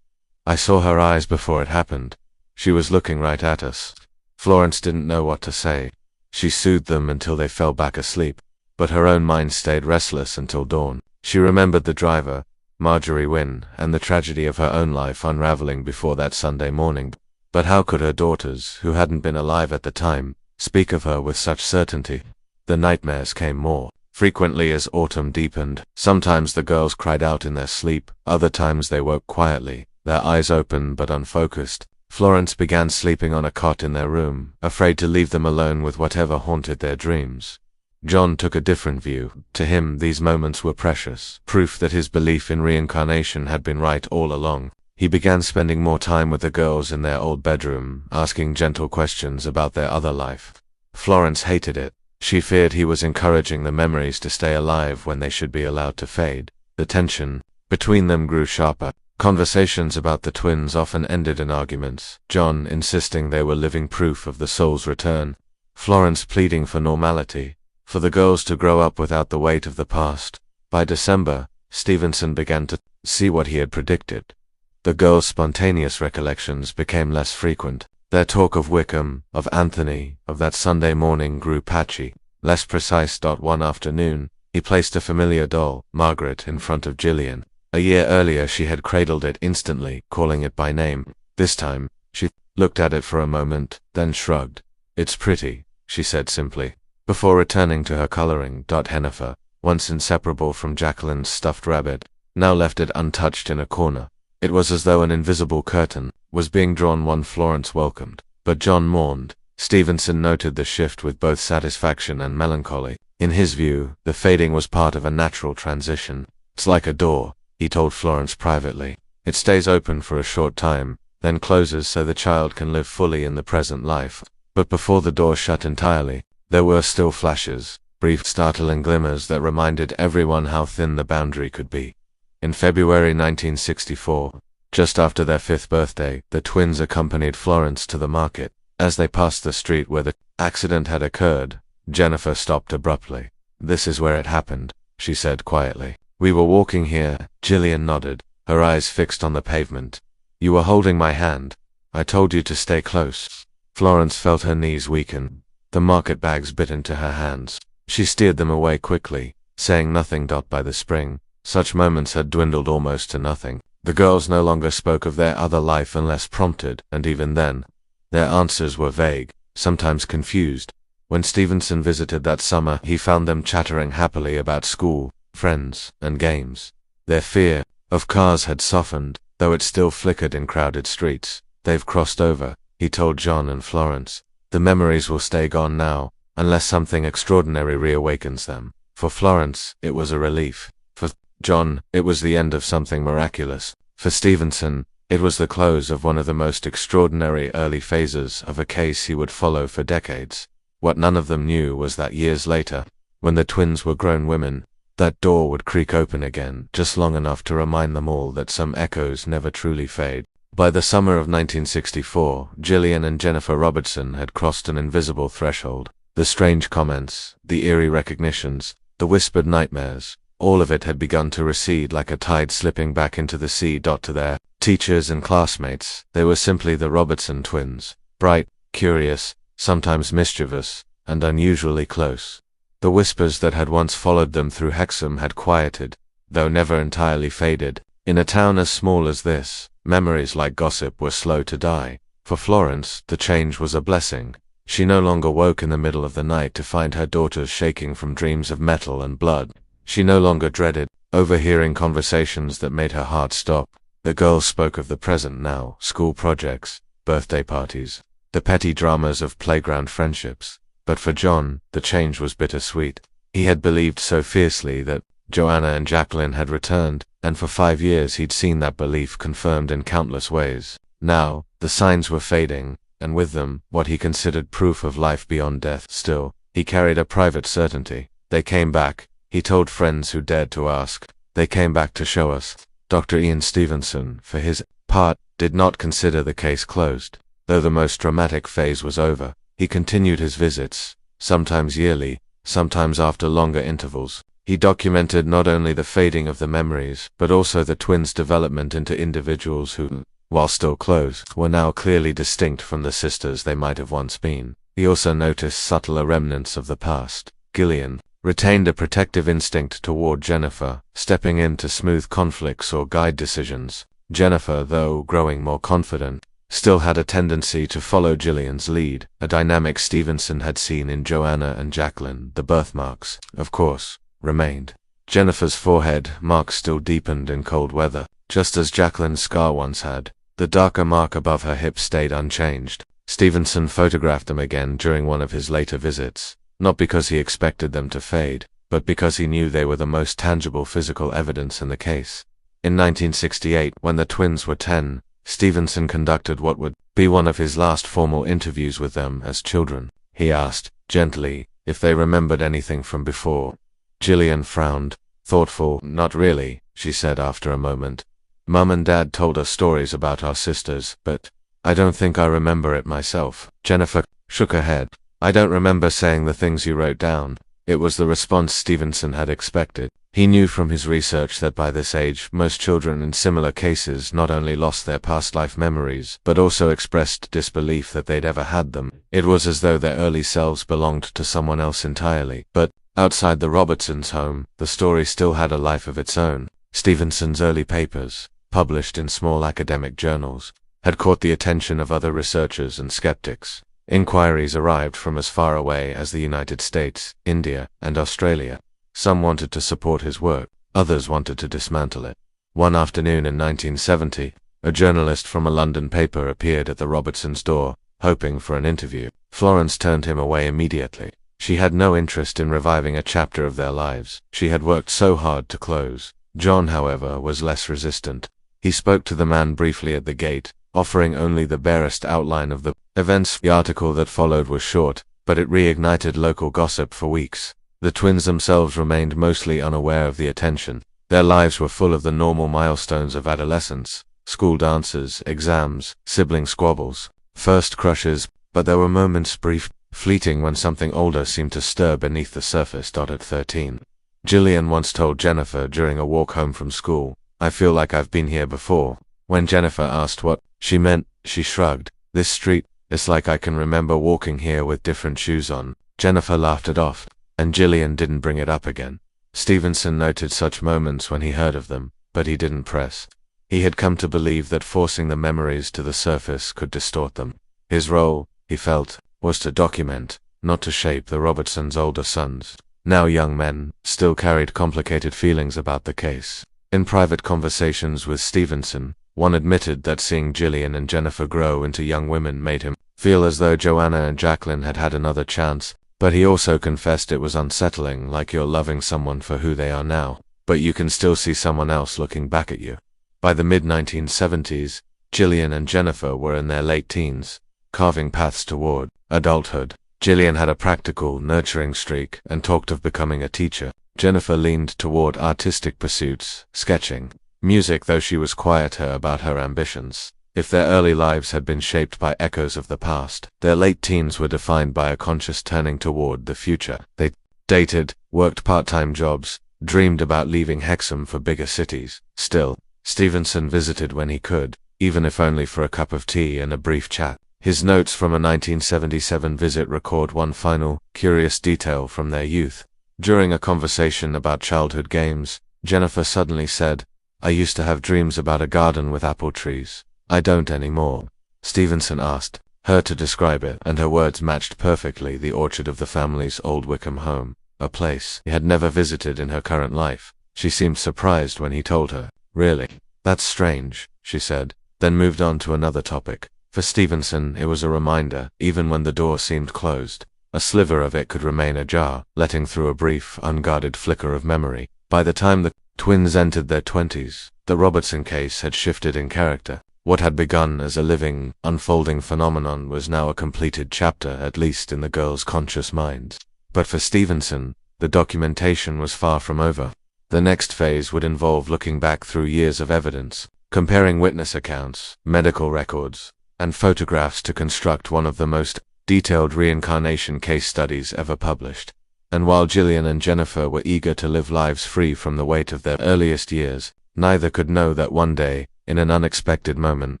"I saw her eyes before it happened. She was looking right at us." Florence didn't know what to say. She soothed them until they fell back asleep, but her own mind stayed restless until dawn. She remembered the driver, Marjorie Wynne, and the tragedy of her own life unraveling before that Sunday morning. But how could her daughters, who hadn't been alive at the time, speak of her with such certainty? The nightmares came more frequently as autumn deepened. Sometimes the girls cried out in their sleep, other times they woke quietly, their eyes open but unfocused. Florence began sleeping on a cot in their room, afraid to leave them alone with whatever haunted their dreams. John took a different view. To him, these moments were precious, proof that his belief in reincarnation had been right all along. He began spending more time with the girls in their old bedroom, asking gentle questions about their other life. Florence hated it. She feared he was encouraging the memories to stay alive when they should be allowed to fade. The tension between them grew sharper. Conversations about the twins often ended in arguments, John insisting they were living proof of the soul's return, Florence pleading for normality, for the girls to grow up without the weight of the past. By December, Stevenson began to see what he had predicted. The girls' spontaneous recollections became less frequent. Their talk of Wickham, of Anthony, of that Sunday morning grew patchy, less precise. One afternoon, he placed a familiar doll, Margaret, in front of Gillian. A year earlier she had cradled it instantly, calling it by name. This time, she looked at it for a moment, then shrugged. "It's pretty," she said simply, before returning to her coloring. Hennifer, once inseparable from Jacqueline's stuffed rabbit, now left it untouched in a corner. It was as though an invisible curtain was being drawn one Florence welcomed. But John mourned. Stevenson noted the shift with both satisfaction and melancholy. In his view, the fading was part of a natural transition. "It's like a door," he told Florence privately. "It stays open for a short time, then closes so the child can live fully in the present life." But before the door shut entirely, there were still flashes, brief startling glimmers that reminded everyone how thin the boundary could be. In February 1964, just after their 5th birthday, the twins accompanied Florence to the market. As they passed the street where the accident had occurred, Jennifer stopped abruptly. "This is where it happened," she said quietly. "We were walking here." Gillian nodded, her eyes fixed on the pavement. "You were holding my hand. I told you to stay close." Florence felt her knees weaken. The market bags bit into her hands. She steered them away quickly, saying nothing. By the spring, such moments had dwindled almost to nothing. The girls no longer spoke of their other life unless prompted, and even then, their answers were vague, sometimes confused. When Stevenson visited that summer, he found them chattering happily about school, friends, and games. Their fear of cars had softened, though it still flickered in crowded streets. "They've crossed over," he told John and Florence. "The memories will stay gone now, unless something extraordinary reawakens them." For Florence, it was a relief. For John, it was the end of something miraculous. For Stevenson, it was the close of one of the most extraordinary early phases of a case he would follow for decades. What none of them knew was that years later, when the twins were grown women, that door would creak open again, just long enough to remind them all that some echoes never truly fade. By the summer of 1964, Gillian and Jennifer Robertson had crossed an invisible threshold. The strange comments, the eerie recognitions, the whispered nightmares, all of it had begun to recede like a tide slipping back into the sea. To their teachers and classmates, they were simply the Robertson twins, bright, curious, sometimes mischievous, and unusually close. The whispers that had once followed them through Hexham had quieted, though never entirely faded. In a town as small as this, memories like gossip were slow to die. For Florence, the change was a blessing. She no longer woke in the middle of the night to find her daughters shaking from dreams of metal and blood. She no longer dreaded overhearing conversations that made her heart stop. The girls spoke of the present now, school projects, birthday parties, the petty dramas of playground friendships. But for John, the change was bittersweet. He had believed so fiercely that Joanna and Jacqueline had returned, and for 5 years he'd seen that belief confirmed in countless ways. Now, the signs were fading, and with them, what he considered proof of life beyond death. Still, he carried a private certainty. They came back, he told friends who dared to ask. They came back to show us. Dr. Ian Stevenson, for his part, did not consider the case closed. Though the most dramatic phase was over, he continued his visits, sometimes yearly, sometimes after longer intervals. He documented not only the fading of the memories, but also the twins' development into individuals who, while still close, were now clearly distinct from the sisters they might have once been. He also noticed subtler remnants of the past. Gillian retained a protective instinct toward Jennifer, stepping in to smooth conflicts or guide decisions. Jennifer, though growing more confident, still had a tendency to follow Gillian's lead, a dynamic Stevenson had seen in Joanna and Jacqueline. The birthmarks, of course, remained. Jennifer's forehead mark still deepened in cold weather, just as Jacqueline's scar once had. The darker mark above her hip stayed unchanged. Stevenson photographed them again during one of his later visits, not because he expected them to fade, but because he knew they were the most tangible physical evidence in the case. In 1968, when the twins were 10, Stevenson conducted what would be one of his last formal interviews with them as children. He asked, gently, if they remembered anything from before. Gillian frowned, thoughtful. "Not really," she said after a moment. "Mum and Dad told us stories about our sisters, but I don't think I remember it myself." Jennifer shook her head. "I don't remember saying the things you wrote down." It was the response Stevenson had expected. He knew from his research that by this age, most children in similar cases not only lost their past life memories, but also expressed disbelief that they'd ever had them. It was as though their early selves belonged to someone else entirely. But outside the Robertsons' home, the story still had a life of its own. Stevenson's early papers, published in small academic journals, had caught the attention of other researchers and skeptics. Inquiries arrived from as far away as the United States, India, and Australia. Some wanted to support his work, others wanted to dismantle it. One afternoon in 1970, a journalist from a London paper appeared at the Robertsons' door, hoping for an interview. Florence turned him away immediately. She had no interest in reviving a chapter of their lives she had worked so hard to close. John, however, was less resistant. He spoke to the man briefly at the gate, offering only the barest outline of the events. The article that followed was short, but it reignited local gossip for weeks. The twins themselves remained mostly unaware of the attention. Their lives were full of the normal milestones of adolescence: school dances, exams, sibling squabbles, first crushes, but there were moments, brief, fleeting, when something older seemed to stir beneath the surface. At 13, Gillian once told Jennifer during a walk home from school, "I feel like I've been here before." When Jennifer asked what she meant, she shrugged. "This street, it's like I can remember walking here with different shoes on." Jennifer laughed it off, and Gillian didn't bring it up again. Stevenson noted such moments when he heard of them, but he didn't press. He had come to believe that forcing the memories to the surface could distort them. His role, he felt, was to document, not to shape. The Robertsons' older sons, now young men, still carried complicated feelings about the case. In private conversations with Stevenson, one admitted that seeing Gillian and Jennifer grow into young women made him feel as though Joanna and Jacqueline had had another chance. But he also confessed it was unsettling, like you're loving someone for who they are now, but you can still see someone else looking back at you. By the mid-1970s, Gillian and Jennifer were in their late teens, carving paths toward adulthood. Gillian had a practical, nurturing streak and talked of becoming a teacher. Jennifer leaned toward artistic pursuits, sketching, music, though she was quieter about her ambitions. If their early lives had been shaped by echoes of the past, their late teens were defined by a conscious turning toward the future. They dated, worked part-time jobs, dreamed about leaving Hexham for bigger cities. Still, Stevenson visited when he could, even if only for a cup of tea and a brief chat. His notes from a 1977 visit record one final, curious detail from their youth. During a conversation about childhood games, Jennifer suddenly said, "I used to have dreams about a garden with apple trees. I don't anymore." Stevenson asked her to describe it, and her words matched perfectly the orchard of the family's old Wickham home, a place he had never visited in her current life. She seemed surprised when he told her. "Really? That's strange," she said, then moved on to another topic. For Stevenson, it was a reminder, even when the door seemed closed. A sliver of it could remain ajar, letting through a brief, unguarded flicker of memory. By the time the twins entered their 20s, the Robertson case had shifted in character. What had begun as a living, unfolding phenomenon was now a completed chapter, at least in the girls' conscious minds. But for Stevenson, the documentation was far from over. The next phase would involve looking back through years of evidence, comparing witness accounts, medical records, and photographs to construct one of the most detailed reincarnation case studies ever published. And while Gillian and Jennifer were eager to live lives free from the weight of their earliest years, neither could know that one day, in an unexpected moment,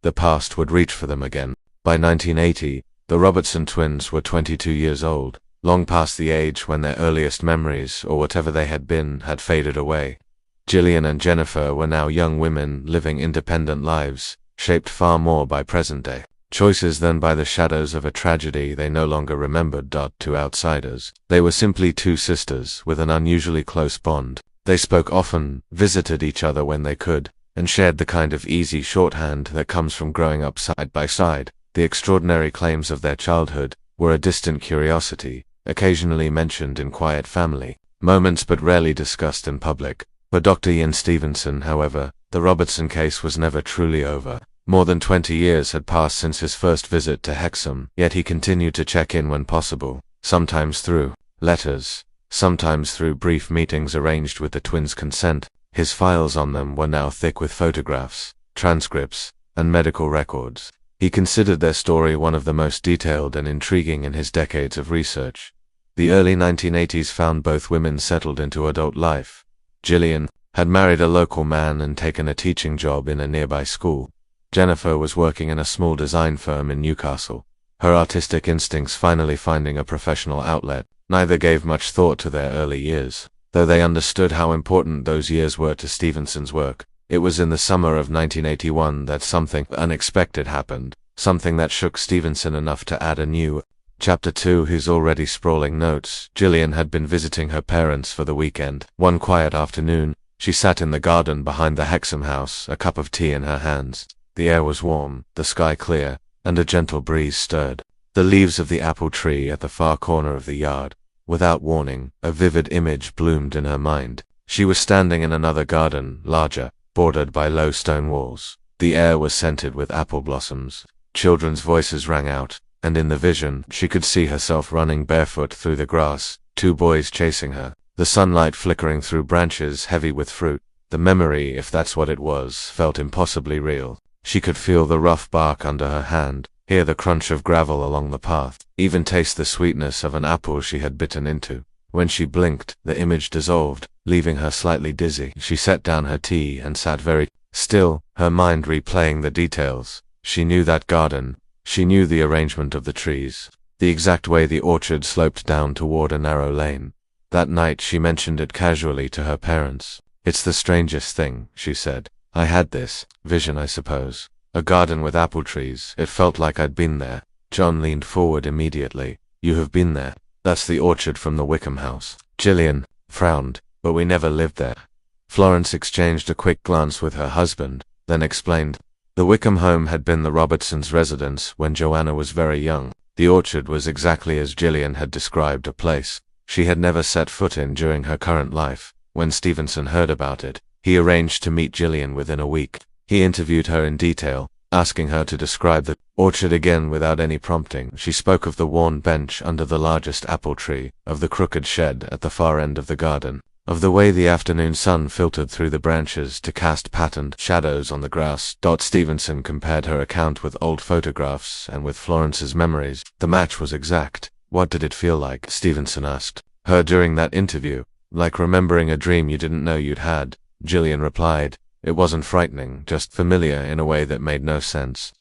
the past would reach for them again. By 1980, the Robertson twins were 22 years old, long past the age when their earliest memories, or whatever they had been, had faded away. Gillian and Jennifer were now young women living independent lives, shaped far more by present-day choices than by the shadows of a tragedy they no longer remembered. To outsiders, they were simply two sisters with an unusually close bond. They spoke often, visited each other when they could, and shared the kind of easy shorthand that comes from growing up side by side. The extraordinary claims of their childhood were a distant curiosity, occasionally mentioned in quiet family moments but rarely discussed in public. For Dr. Ian Stevenson, however, the Robertson case was never truly over. More than 20 years had passed since his first visit to Hexham, yet he continued to check in when possible, sometimes through letters, sometimes through brief meetings arranged with the twins' consent. His files on them were now thick with photographs, transcripts, and medical records. He considered their story one of the most detailed and intriguing in his decades of research. The early 1980s found both women settled into adult life, Gillian had married a local man and taken a teaching job in a nearby school. Jennifer was working in a small design firm in Newcastle, her artistic instincts finally finding a professional outlet. Neither gave much thought to their early years, though they understood how important those years were to Stevenson's work. It was in the summer of 1981 that something unexpected happened, something that shook Stevenson enough to add a new chapter to his already sprawling notes. Gillian had been visiting her parents for the weekend. One quiet afternoon, she sat in the garden behind the Hexam house, a cup of tea in her hands. The air was warm, the sky clear, and a gentle breeze stirred the leaves of the apple tree at the far corner of the yard. Without warning, a vivid image bloomed in her mind. She was standing in another garden, larger, bordered by low stone walls. The air was scented with apple blossoms. Children's voices rang out, and in the vision, she could see herself running barefoot through the grass, two boys chasing her, the sunlight flickering through branches heavy with fruit. The memory, if that's what it was, felt impossibly real. She could feel the rough bark under her hand, hear the crunch of gravel along the path, even taste the sweetness of an apple she had bitten into. When she blinked, the image dissolved, leaving her slightly dizzy. She set down her tea and sat very still, her mind replaying the details. She knew that garden. She knew the arrangement of the trees, the exact way the orchard sloped down toward a narrow lane. That night she mentioned it casually to her parents. "It's the strangest thing," she said. "I had this vision, I suppose. A garden with apple trees. It felt like I'd been there." John leaned forward immediately. "You have been there? That's the orchard from the Wickham house." Gillian frowned. "But we never lived there." Florence exchanged a quick glance with her husband, then explained. The Wickham home had been the Robertsons' residence when Joanna was very young. The orchard was exactly as Gillian had described, a place she had never set foot in during her current life. When Stevenson heard about it, he arranged to meet Gillian within a week. He interviewed her in detail, asking her to describe the orchard again without any prompting. She spoke of the worn bench under the largest apple tree, of the crooked shed at the far end of the garden, of the way the afternoon sun filtered through the branches to cast patterned shadows on the grass. Stevenson compared her account with old photographs and with Florence's memories. The match was exact. "What did it feel like?" Stevenson asked her during that interview. "Like remembering a dream you didn't know you'd had," Gillian replied. "It wasn't frightening, just familiar in a way that made no sense."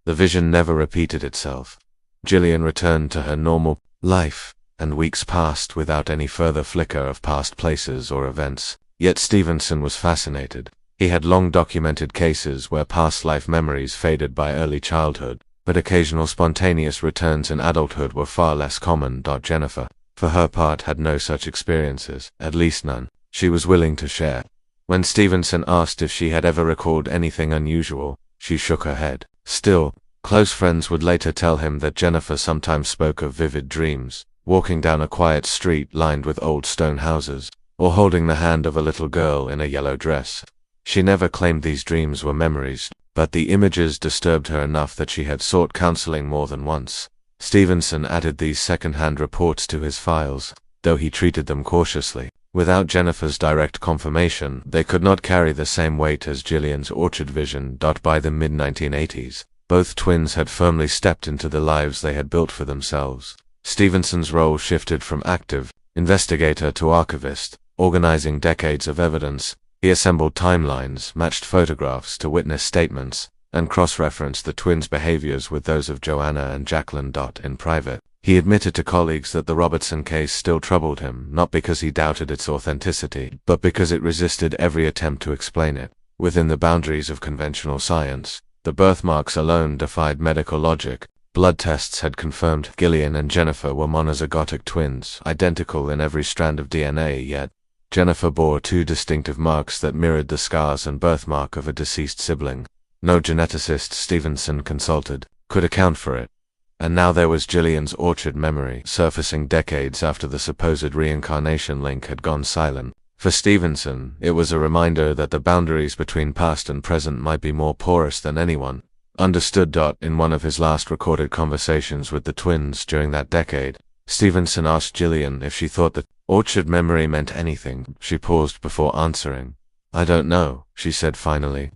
The vision never repeated itself. Gillian returned to her normal life, and weeks passed without any further flicker of past places or events. Yet Stevenson was fascinated. He had long documented cases where past life memories faded by early childhood, but occasional spontaneous returns in adulthood were far less common. Jennifer, for her part, had no such experiences, at least none she was willing to share. When Stevenson asked if she had ever recalled anything unusual, she shook her head. Still, close friends would later tell him that Jennifer sometimes spoke of vivid dreams, walking down a quiet street lined with old stone houses, or holding the hand of a little girl in a yellow dress. She never claimed these dreams were memories, but the images disturbed her enough that she had sought counseling more than once. Stevenson added these second-hand reports to his files, though he treated them cautiously. Without Jennifer's direct confirmation, they could not carry the same weight as Gillian's orchard vision. By the mid-1980s, both twins had firmly stepped into the lives they had built for themselves. Stevenson's role shifted from active investigator to archivist, organizing decades of evidence. He assembled timelines, matched photographs to witness statements, and cross-referenced the twins' behaviors with those of Joanna and Jacqueline. In private, he admitted to colleagues that the Robertson case still troubled him, not because he doubted its authenticity, but because it resisted every attempt to explain it. Within the boundaries of conventional science, the birthmarks alone defied medical logic. Blood tests had confirmed Gillian and Jennifer were monozygotic twins, identical in every strand of DNA, yet Jennifer bore two distinctive marks that mirrored the scars and birthmark of a deceased sibling. No geneticist Stevenson consulted could account for it. And now there was Gillian's orchard memory, surfacing decades after the supposed reincarnation link had gone silent. For Stevenson, it was a reminder that the boundaries between past and present might be more porous than anyone understood. In one of his last recorded conversations with the twins during that decade, Stevenson asked Gillian if she thought that orchard memory meant anything. She paused before answering. "I don't know," she said finally.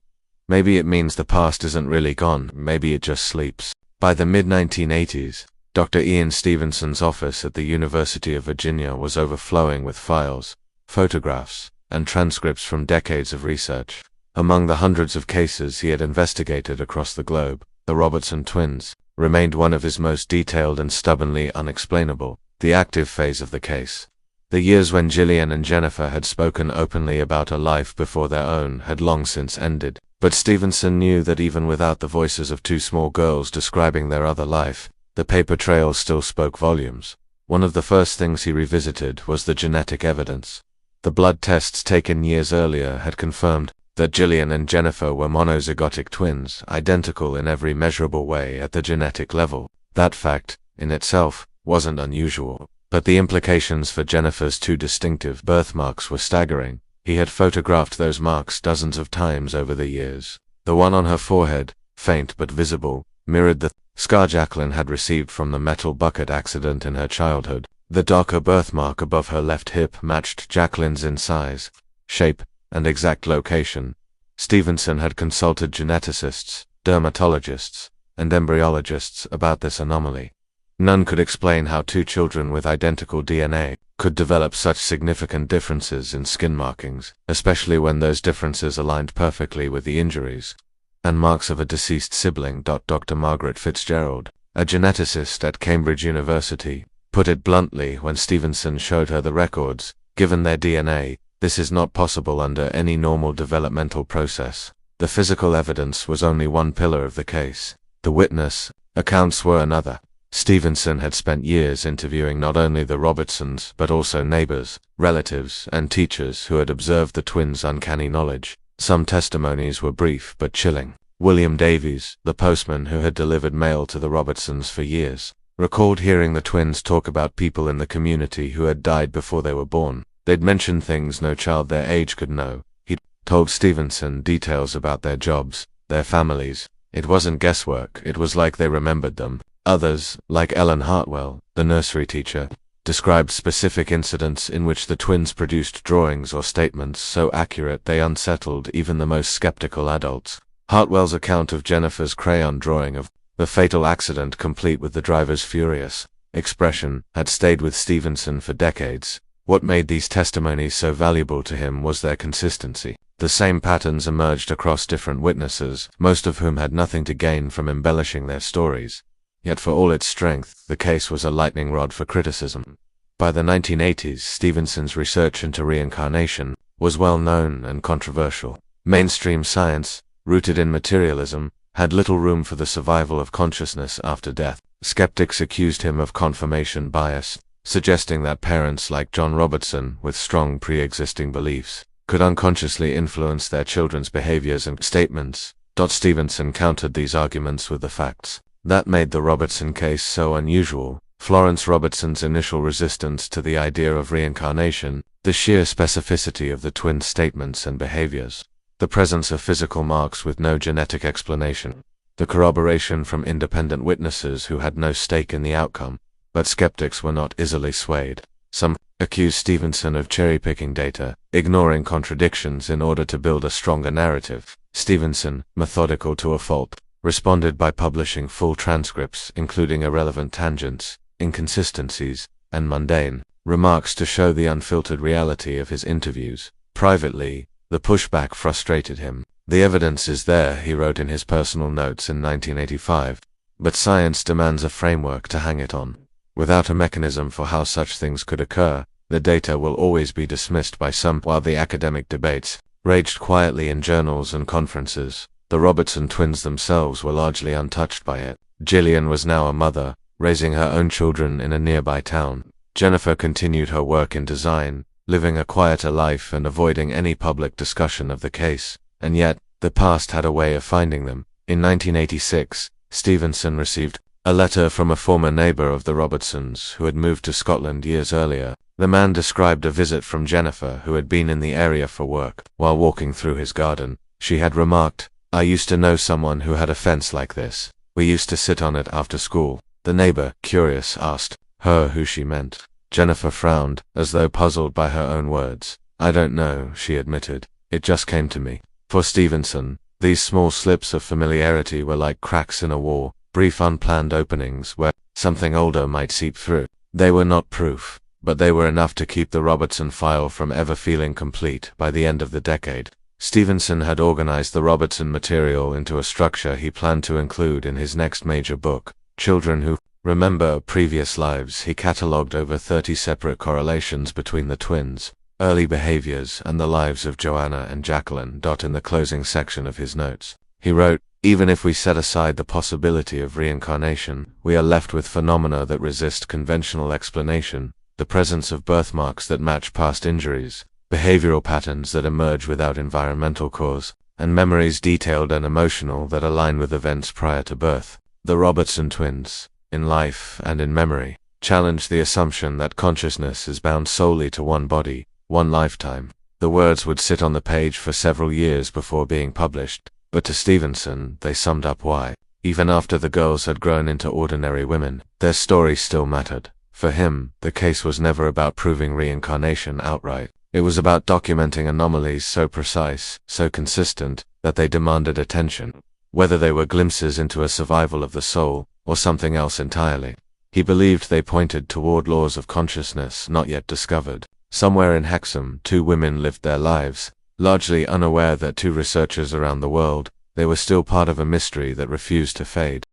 "Maybe it means the past isn't really gone, maybe it just sleeps." By the mid-1980s, Dr. Ian Stevenson's office at the University of Virginia was overflowing with files, photographs, and transcripts from decades of research. Among the hundreds of cases he had investigated across the globe, the Robertson twins remained one of his most detailed and stubbornly unexplainable. The active phase of the case. The years when Gillian and Jennifer had spoken openly about a life before their own had long since ended, but Stevenson knew that even without the voices of two small girls describing their other life, the paper trail still spoke volumes. One of the first things he revisited was the genetic evidence. The blood tests taken years earlier had confirmed that Gillian and Jennifer were monozygotic twins, identical in every measurable way at the genetic level. That fact, in itself, wasn't unusual, but the implications for Jennifer's two distinctive birthmarks were staggering. He had photographed those marks dozens of times over the years. The one on her forehead, faint but visible, mirrored the scar Jacqueline had received from the metal bucket accident in her childhood. The darker birthmark above her left hip matched Jacqueline's in size, shape, and exact location. Stevenson had consulted geneticists, dermatologists, and embryologists about this anomaly. None could explain how two children with identical DNA could develop such significant differences in skin markings, especially when those differences aligned perfectly with the injuries and marks of a deceased sibling. Dr. Margaret Fitzgerald, a geneticist at Cambridge University, put it bluntly when Stevenson showed her the records. Given their DNA, this is not possible under any normal developmental process. The physical evidence was only one pillar of the case. The witness accounts were another. Stevenson had spent years interviewing not only the Robertsons but also neighbors, relatives, and teachers who had observed the twins' uncanny knowledge. Some testimonies were brief but chilling. William Davies, the postman who had delivered mail to the Robertsons for years, recalled hearing the twins talk about people in the community who had died before they were born. They'd mention things no child their age could know. He'd told Stevenson details about their jobs, their families. It wasn't guesswork, it was like they remembered them. Others, like Ellen Hartwell, the nursery teacher, described specific incidents in which the twins produced drawings or statements so accurate they unsettled even the most skeptical adults. Hartwell's account of Jennifer's crayon drawing of the fatal accident, complete with the driver's furious expression, had stayed with Stevenson for decades. What made these testimonies so valuable to him was their consistency. The same patterns emerged across different witnesses, most of whom had nothing to gain from embellishing their stories. Yet for all its strength, the case was a lightning rod for criticism. By the 1980s, Stevenson's research into reincarnation was well known and controversial. Mainstream science, rooted in materialism, had little room for the survival of consciousness after death. Skeptics accused him of confirmation bias, suggesting that parents like John Robertson, with strong pre-existing beliefs, could unconsciously influence their children's behaviors and statements. Stevenson countered these arguments with the facts. That made the Robertson case so unusual. Florence Robertson's initial resistance to the idea of reincarnation, the sheer specificity of the twins' statements and behaviors, the presence of physical marks with no genetic explanation, the corroboration from independent witnesses who had no stake in the outcome. But skeptics were not easily swayed. Some accused Stevenson of cherry-picking data, ignoring contradictions in order to build a stronger narrative. Stevenson, methodical to a fault, responded by publishing full transcripts, including irrelevant tangents, inconsistencies, and mundane remarks to show the unfiltered reality of his interviews. Privately, the pushback frustrated him. The evidence is there, he wrote in his personal notes in 1985, but science demands a framework to hang it on. Without a mechanism for how such things could occur, the data will always be dismissed by some. While the academic debates raged quietly in journals and conferences, the Robertson twins themselves were largely untouched by it. Gillian was now a mother, raising her own children in a nearby town. Jennifer continued her work in design, living a quieter life and avoiding any public discussion of the case. And yet, the past had a way of finding them. In 1986, Stevenson received a letter from a former neighbor of the Robertsons who had moved to Scotland years earlier. The man described a visit from Jennifer, who had been in the area for work. While walking through his garden, she had remarked, "I used to know someone who had a fence like this. We used to sit on it after school." The neighbor, curious, asked her who she meant. Jennifer frowned, as though puzzled by her own words. "I don't know," she admitted. "It just came to me." For Stevenson, these small slips of familiarity were like cracks in a wall, brief unplanned openings where something older might seep through. They were not proof, but they were enough to keep the Robertson file from ever feeling complete by the end of the decade. Stevenson had organized the Robertson material into a structure he planned to include in his next major book, Children Who Remember Previous Lives. He catalogued over 30 separate correlations between the twins, early behaviors, and the lives of Joanna and Jacqueline. In the closing section of his notes, he wrote, "Even if we set aside the possibility of reincarnation, we are left with phenomena that resist conventional explanation, the presence of birthmarks that match past injuries, behavioral patterns that emerge without environmental cause, and memories detailed and emotional that align with events prior to birth. The Robertson twins, in life and in memory, challenge the assumption that consciousness is bound solely to one body, one lifetime." The words would sit on the page for several years before being published, but to Stevenson, they summed up why, even after the girls had grown into ordinary women, their story still mattered. For him, the case was never about proving reincarnation outright. It was about documenting anomalies so precise, so consistent, that they demanded attention, whether they were glimpses into a survival of the soul, or something else entirely. He believed they pointed toward laws of consciousness not yet discovered. Somewhere in Hexham, two women lived their lives, largely unaware that to researchers around the world, they were still part of a mystery that refused to fade.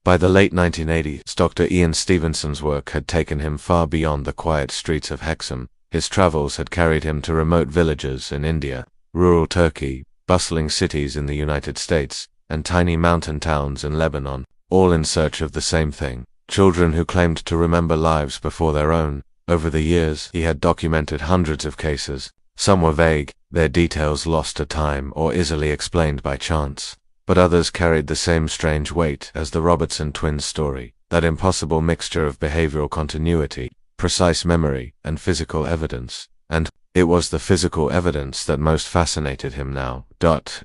By the late 1980s, Dr. Ian Stevenson's work had taken him far beyond the quiet streets of Hexham. His travels had carried him to remote villages in India, rural Turkey, bustling cities in the United States, and tiny mountain towns in Lebanon, all in search of the same thing, children who claimed to remember lives before their own. Over the years, he had documented hundreds of cases. Some were vague, their details lost to time or easily explained by chance. But others carried the same strange weight as the Robertson twins' story, that impossible mixture of behavioral continuity, precise memory, and physical evidence. And it was the physical evidence that most fascinated him now.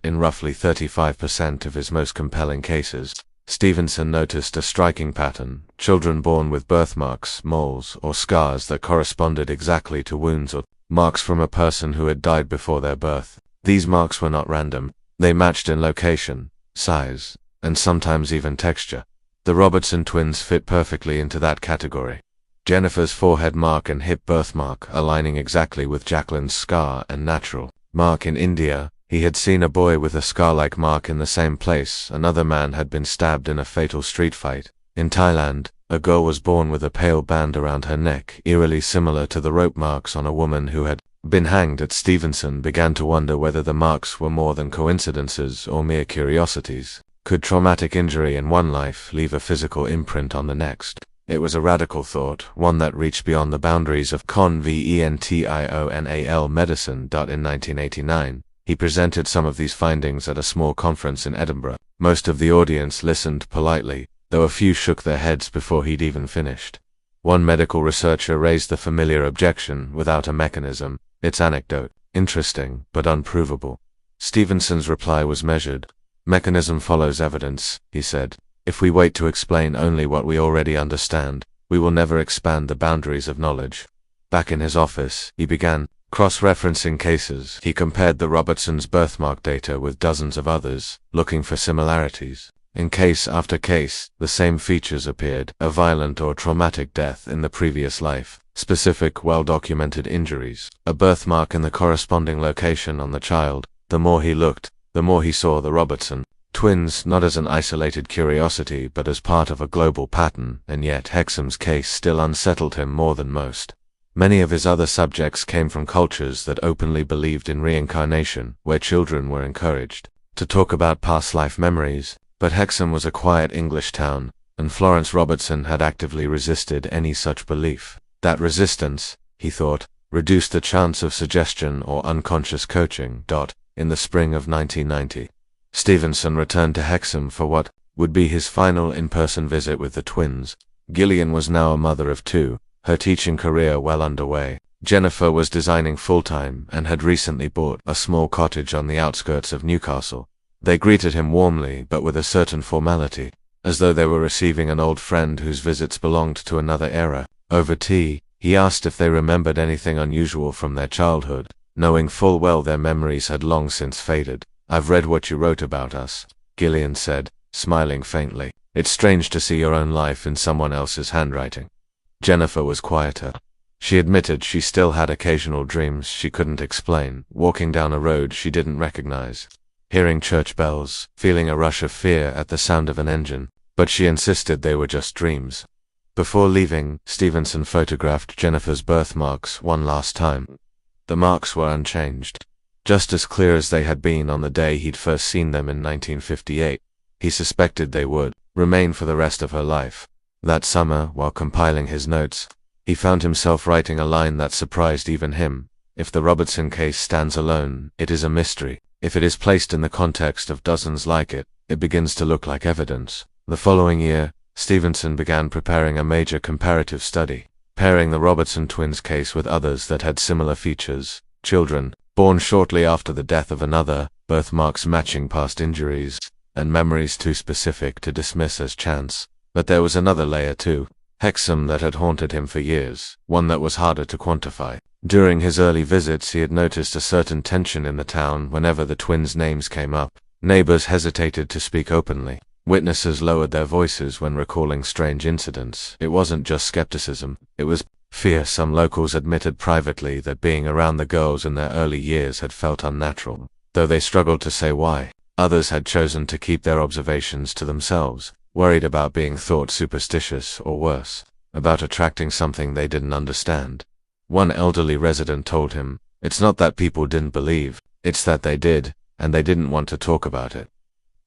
In roughly 35% of his most compelling cases, Stevenson noticed a striking pattern: children born with birthmarks, moles, or scars that corresponded exactly to wounds or marks from a person who had died before their birth. These marks were not random. They matched in location, size, and sometimes even texture. The Robertson twins fit perfectly into that category. Jennifer's forehead mark and hip birthmark aligning exactly with Jacqueline's scar and natural mark. In India, he had seen a boy with a scar-like mark in the same place. Another man had been stabbed in a fatal street fight. In Thailand, a girl was born with a pale band around her neck, eerily similar to the rope marks on a woman who had been hanged. Stevenson began to wonder whether the marks were more than coincidences or mere curiosities. Could traumatic injury in one life leave a physical imprint on the next? It was a radical thought, one that reached beyond the boundaries of conventional medicine. In 1989, he presented some of these findings at a small conference in Edinburgh. Most of the audience listened politely, though a few shook their heads before he'd even finished. One medical researcher raised the familiar objection: without a mechanism, it's anecdote, interesting, but unprovable. Stevenson's reply was measured. "Mechanism follows evidence," he said. "If we wait to explain only what we already understand, we will never expand the boundaries of knowledge." Back in his office, he began cross-referencing cases. He compared the Robertsons' birthmark data with dozens of others, looking for similarities. In case after case, the same features appeared: a violent or traumatic death in the previous life, specific well-documented injuries, a birthmark in the corresponding location on the child. The more he looked, the more he saw the Robertson twins not as an isolated curiosity but as part of a global pattern. And yet Hexham's case still unsettled him more than most. Many of his other subjects came from cultures that openly believed in reincarnation, where children were encouraged to talk about past life memories. But Hexham was a quiet English town, and Florence Robertson had actively resisted any such belief. That resistance, he thought, reduced the chance of suggestion or unconscious coaching. In the spring of 1990, Stevenson returned to Hexham for what would be his final in-person visit with the twins. Gillian was now a mother of two, her teaching career well underway. Jennifer was designing full-time and had recently bought a small cottage on the outskirts of Newcastle. They greeted him warmly but with a certain formality, as though they were receiving an old friend whose visits belonged to another era. Over tea, he asked if they remembered anything unusual from their childhood, knowing full well their memories had long since faded. "I've read what you wrote about us," Gillian said, smiling faintly. "It's strange to see your own life in someone else's handwriting." Jennifer was quieter. She admitted she still had occasional dreams she couldn't explain, walking down a road she didn't recognize, hearing church bells, feeling a rush of fear at the sound of an engine, but she insisted they were just dreams. Before leaving, Stevenson photographed Jennifer's birthmarks one last time. The marks were unchanged, just as clear as they had been on the day he'd first seen them in 1958. He suspected they would remain for the rest of her life. That summer, while compiling his notes, he found himself writing a line that surprised even him. If the Robertson case stands alone, it is a mystery. If it is placed in the context of dozens like it, it begins to look like evidence. The following year, Stevenson began preparing a major comparative study, pairing the Robertson twins case with others that had similar features: children born shortly after the death of another, birthmarks matching past injuries, and memories too specific to dismiss as chance. But there was another layer too, hexam that had haunted him for years, one that was harder to quantify. During his early visits he had noticed a certain tension in the town whenever the twins' names came up. Neighbors hesitated to speak openly. Witnesses lowered their voices when recalling strange incidents. It wasn't just skepticism, it was fear. Some locals admitted privately that being around the girls in their early years had felt unnatural, though they struggled to say why. Others had chosen to keep their observations to themselves, worried about being thought superstitious or worse, about attracting something they didn't understand. One elderly resident told him, "It's not that people didn't believe, it's that they did, and they didn't want to talk about it."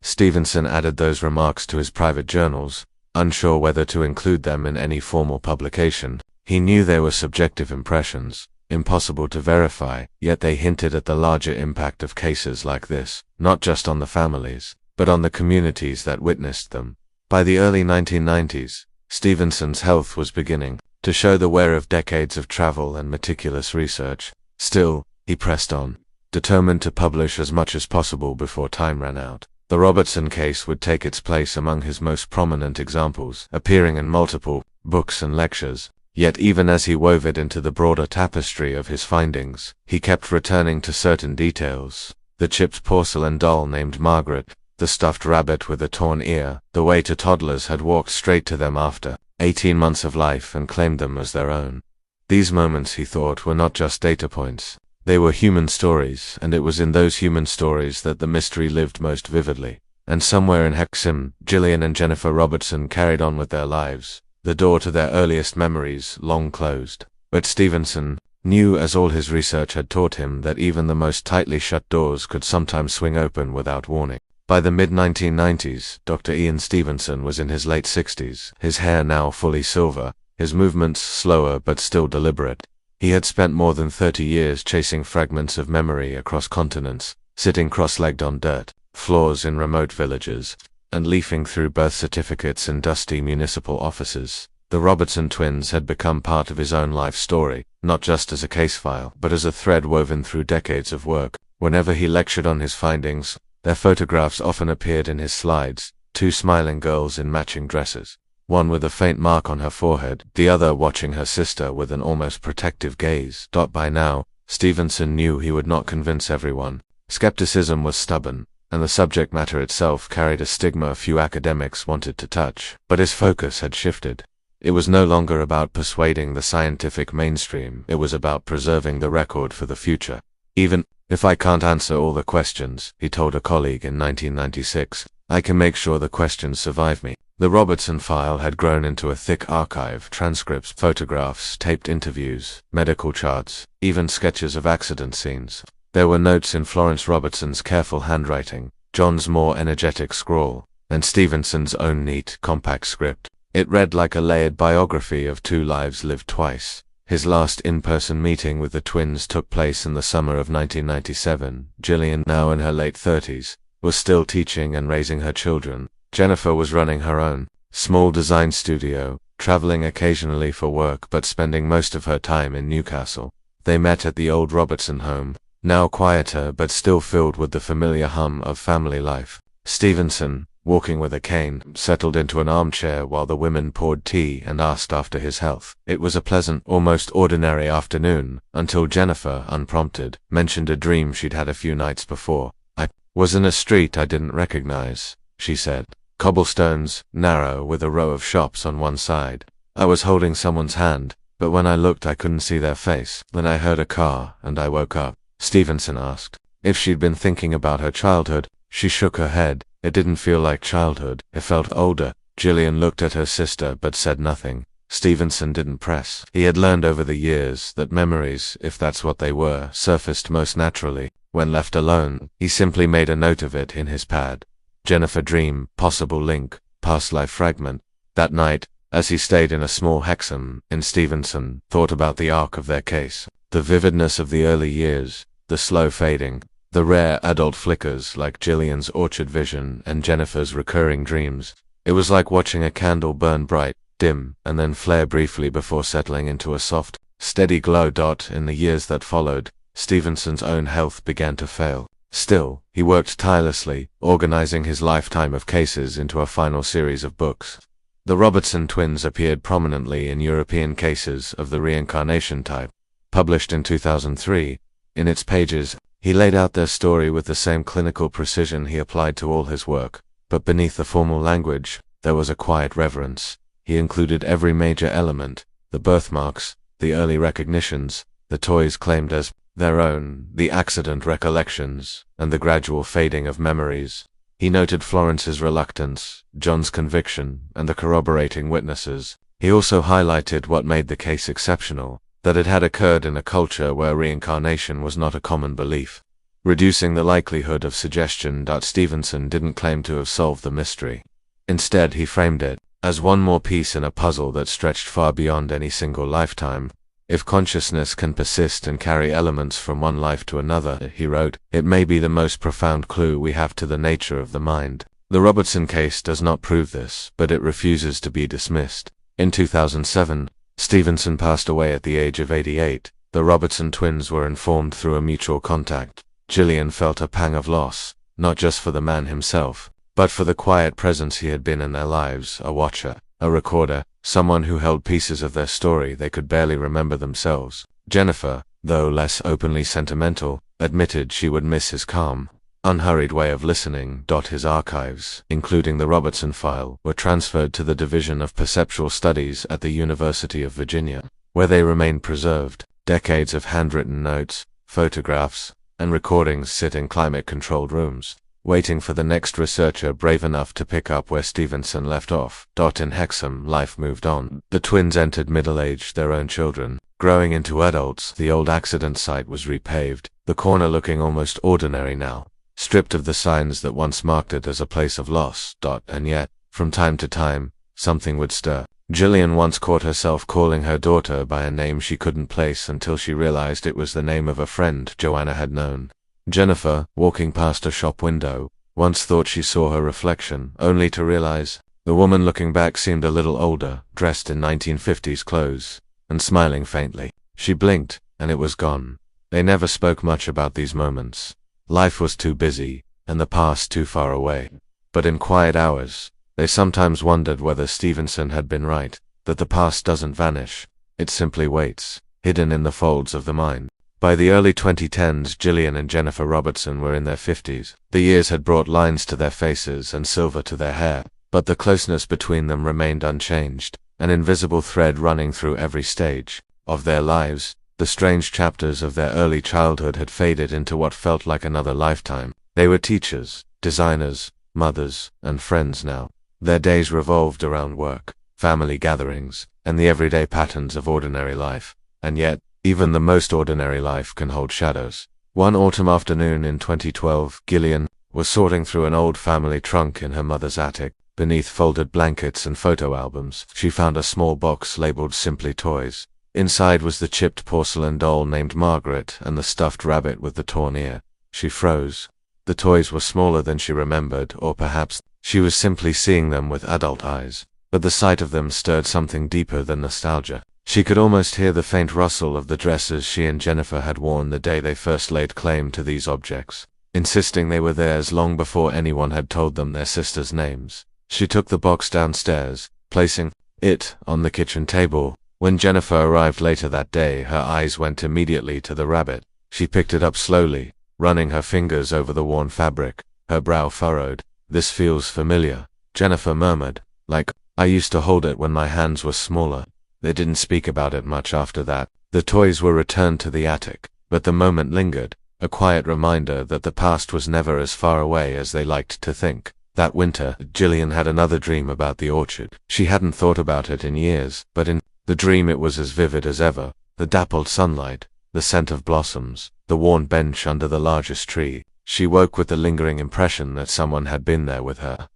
Stevenson added those remarks to his private journals, unsure whether to include them in any formal publication. He knew they were subjective impressions, impossible to verify, yet they hinted at the larger impact of cases like this, not just on the families, but on the communities that witnessed them. By the early 1990s, Stevenson's health was beginning to show the wear of decades of travel and meticulous research. Still, he pressed on, determined to publish as much as possible before time ran out. The Robertson case would take its place among his most prominent examples, appearing in multiple books and lectures. Yet even as he wove it into the broader tapestry of his findings, he kept returning to certain details: the chipped porcelain doll named Margaret, the stuffed rabbit with a torn ear, the way two toddlers had walked straight to them after 18 months of life and claimed them as their own. These moments, he thought, were not just data points. They were human stories, and it was in those human stories that the mystery lived most vividly. And somewhere in Hexham, Gillian and Jennifer Robertson carried on with their lives, the door to their earliest memories long closed. But Stevenson knew, as all his research had taught him, that even the most tightly shut doors could sometimes swing open without warning. By the mid-1990s, Dr. Ian Stevenson was in his late 60s, his hair now fully silver, his movements slower but still deliberate. He had spent more than 30 years chasing fragments of memory across continents, sitting cross-legged on dirt floors in remote villages, and leafing through birth certificates in dusty municipal offices. The Robertson twins had become part of his own life story, not just as a case file, but as a thread woven through decades of work. Whenever he lectured on his findings, their photographs often appeared in his slides: two smiling girls in matching dresses, one with a faint mark on her forehead, the other watching her sister with an almost protective gaze. By now, Stevenson knew he would not convince everyone. Skepticism was stubborn, and the subject matter itself carried a stigma few academics wanted to touch. But his focus had shifted. It was no longer about persuading the scientific mainstream, it was about preserving the record for the future. "Even if I can't answer all the questions," he told a colleague in 1996, "I can make sure the questions survive me." The Robertson file had grown into a thick archive: transcripts, photographs, taped interviews, medical charts, even sketches of accident scenes. There were notes in Florence Robertson's careful handwriting, John's more energetic scrawl, and Stevenson's own neat, compact script. It read like a layered biography of two lives lived twice. His last in-person meeting with the twins took place in the summer of 1997. Gillian, now in her late 30s, was still teaching and raising her children. Jennifer was running her own small design studio, traveling occasionally for work but spending most of her time in Newcastle. They met at the old Robertson home, now quieter but still filled with the familiar hum of family life. Stevenson, walking with a cane, settled into an armchair while the women poured tea and asked after his health. It was a pleasant, almost ordinary afternoon, until Jennifer, unprompted, mentioned a dream she'd had a few nights before. "I was in a street I didn't recognize," she said. "Cobblestones, narrow, with a row of shops on one side. I was holding someone's hand, but when I looked I couldn't see their face. Then I heard a car, and I woke up. Stevenson asked if she'd been thinking about her childhood. She shook her head. It didn't feel like childhood. It felt older. Gillian looked at her sister but said nothing. Stevenson didn't press. He had learned over the years that memories, if that's what they were, surfaced most naturally. When left alone, he simply made a note of it in his pad. Jennifer dream, possible link, past life fragment. That night, as he stayed in a small hexam in Stevenson, thought about the arc of their case. The vividness of the early years, the slow fading, the rare adult flickers like Gillian's orchard vision and Jennifer's recurring dreams. It was like watching a candle burn bright, dim, and then flare briefly before settling into a soft, steady glow. In the years that followed, Stevenson's own health began to fail. Still, he worked tirelessly, organizing his lifetime of cases into a final series of books. The Robertson twins appeared prominently in European cases of the reincarnation type. Published in 2003, in its pages, he laid out their story with the same clinical precision he applied to all his work, but beneath the formal language, there was a quiet reverence. He included every major element, the birthmarks, the early recognitions, the toys claimed as their own, the accident recollections, and the gradual fading of memories. He noted Florence's reluctance, John's conviction, and the corroborating witnesses. He also highlighted what made the case exceptional, that it had occurred in a culture where reincarnation was not a common belief, reducing the likelihood of suggestion. Stevenson didn't claim to have solved the mystery. Instead, he framed it as one more piece in a puzzle that stretched far beyond any single lifetime. If consciousness can persist and carry elements from one life to another, he wrote, it may be the most profound clue we have to the nature of the mind. The Robertson case does not prove this, but it refuses to be dismissed. In 2007, Stevenson passed away at the age of 88. The Robertson twins were informed through a mutual contact. Gillian felt a pang of loss, not just for the man himself, but for the quiet presence he had been in their lives, a watcher, a recorder, someone who held pieces of their story they could barely remember themselves. Jennifer, though less openly sentimental, admitted she would miss his calm, unhurried way of listening. His archives, including the Robertson file, were transferred to the Division of Perceptual Studies at the University of Virginia, where they remain preserved. Decades of handwritten notes, photographs, and recordings sit in climate-controlled rooms, waiting for the next researcher brave enough to pick up where Stevenson left off. In Hexham, life moved on. The twins entered middle age, their own children, growing into adults. The old accident site was repaved, the corner looking almost ordinary now, stripped of the signs that once marked it as a place of loss. And yet, from time to time, something would stir. Gillian once caught herself calling her daughter by a name she couldn't place until she realized it was the name of a friend Joanna had known. Jennifer, walking past a shop window, once thought she saw her reflection, only to realize the woman looking back seemed a little older, dressed in 1950s clothes, and smiling faintly. She blinked, and it was gone. They never spoke much about these moments. Life was too busy, and the past too far away. But in quiet hours, they sometimes wondered whether Stevenson had been right, that the past doesn't vanish, it simply waits, hidden in the folds of the mind. By the early 2010s, Gillian and Jennifer Robertson were in their 50s. The years had brought lines to their faces and silver to their hair, but the closeness between them remained unchanged, an invisible thread running through every stage of their lives. The strange chapters of their early childhood had faded into what felt like another lifetime. They were teachers, designers, mothers, and friends now. Their days revolved around work, family gatherings, and the everyday patterns of ordinary life. And yet, even the most ordinary life can hold shadows. One autumn afternoon in 2012, Gillian was sorting through an old family trunk in her mother's attic. Beneath folded blankets and photo albums, she found a small box labeled Simply Toys. Inside was the chipped porcelain doll named Margaret and the stuffed rabbit with the torn ear. She froze. The toys were smaller than she remembered, or perhaps she was simply seeing them with adult eyes. But the sight of them stirred something deeper than nostalgia. She could almost hear the faint rustle of the dresses she and Jennifer had worn the day they first laid claim to these objects, insisting they were theirs long before anyone had told them their sisters' names. She took the box downstairs, placing it on the kitchen table. When Jennifer arrived later that day, her eyes went immediately to the rabbit. She picked it up slowly, running her fingers over the worn fabric, her brow furrowed. "This feels familiar," Jennifer murmured. "Like, I used to hold it when my hands were smaller." They didn't speak about it much after that. The toys were returned to the attic, but the moment lingered, a quiet reminder that the past was never as far away as they liked to think. That winter, Gillian had another dream about the orchard. She hadn't thought about it in years, but in the dream it was as vivid as ever. The dappled sunlight, the scent of blossoms, the worn bench under the largest tree. She woke with the lingering impression that someone had been there with her,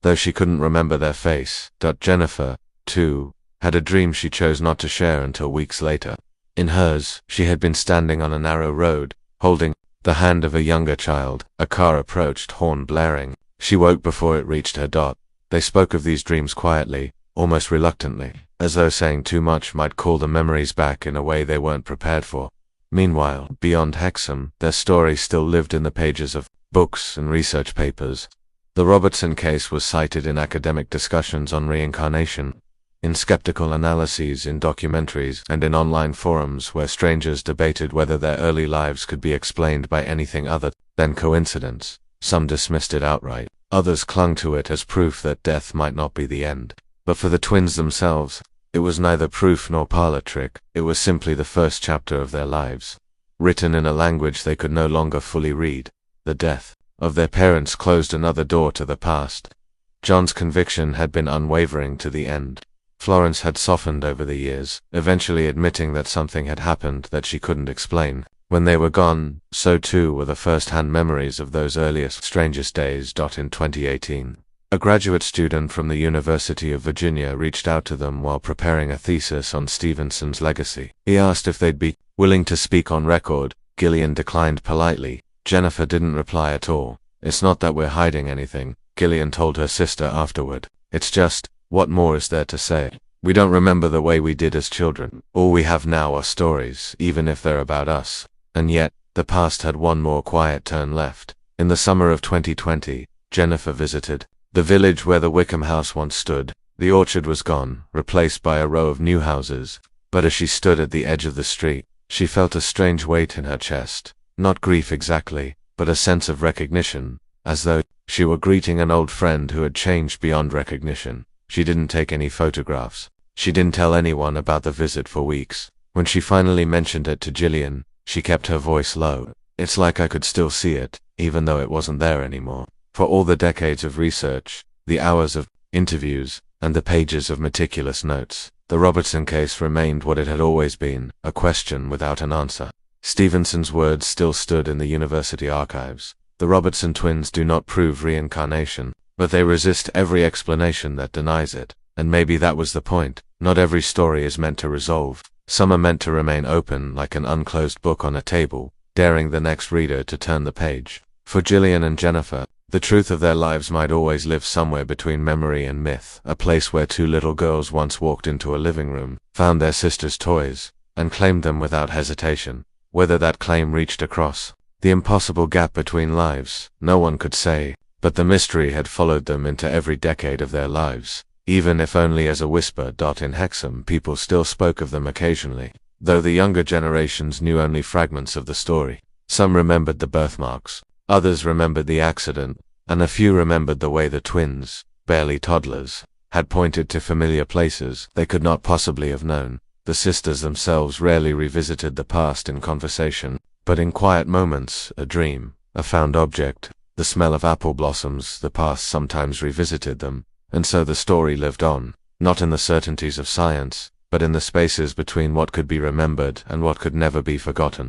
though she couldn't remember their face. Jennifer, too, had a dream she chose not to share until weeks later. In hers, she had been standing on a narrow road, holding the hand of a younger child. A car approached, horn blaring. She woke before it reached her. They spoke of these dreams quietly, almost reluctantly, as though saying too much might call the memories back in a way they weren't prepared for. Meanwhile, beyond Hexham, their story still lived in the pages of books and research papers. The Robertson case was cited in academic discussions on reincarnation, in skeptical analyses, in documentaries, and in online forums where strangers debated whether their early lives could be explained by anything other than coincidence. Some dismissed it outright. Others clung to it as proof that death might not be the end. But for the twins themselves, it was neither proof nor parlor trick. It was simply the first chapter of their lives, written in a language they could no longer fully read. The death of their parents closed another door to the past. John's conviction had been unwavering to the end. Florence had softened over the years, eventually admitting that something had happened that she couldn't explain. When they were gone, so too were the first-hand memories of those earliest, strangest days. In 2018, a graduate student from the University of Virginia reached out to them while preparing a thesis on Stevenson's legacy. He asked if they'd be willing to speak on record. Gillian declined politely. Jennifer didn't reply at all. "It's not that we're hiding anything," Gillian told her sister afterward. "It's just, what more is there to say? We don't remember the way we did as children. All we have now are stories, even if they're about us." And yet, the past had one more quiet turn left. In the summer of 2020, Jennifer visited the village where the Wickham house once stood. The orchard was gone, replaced by a row of new houses. But as she stood at the edge of the street, she felt a strange weight in her chest. Not grief exactly, but a sense of recognition, as though she were greeting an old friend who had changed beyond recognition. She didn't take any photographs. She didn't tell anyone about the visit for weeks. When she finally mentioned it to Gillian, she kept her voice low. "It's like I could still see it, even though it wasn't there anymore." For all the decades of research, the hours of interviews, and the pages of meticulous notes, the Robertson case remained what it had always been, a question without an answer. Stevenson's words still stood in the university archives. The Robertson twins do not prove reincarnation, but they resist every explanation that denies it. And maybe that was the point. Not every story is meant to resolve. Some are meant to remain open, like an unclosed book on a table, daring the next reader to turn the page. For Gillian and Jennifer, the truth of their lives might always live somewhere between memory and myth, a place where two little girls once walked into a living room, found their sister's toys, and claimed them without hesitation. Whether that claim reached across the impossible gap between lives, no one could say, but the mystery had followed them into every decade of their lives. Even if only as a whisper. In Hexham, people still spoke of them occasionally, though the younger generations knew only fragments of the story. Some remembered the birthmarks, others remembered the accident, and a few remembered the way the twins, barely toddlers, had pointed to familiar places they could not possibly have known. The sisters themselves rarely revisited the past in conversation, but in quiet moments, a dream, a found object, the smell of apple blossoms, the past sometimes revisited them. And so the story lived on, not in the certainties of science, but in the spaces between what could be remembered and what could never be forgotten.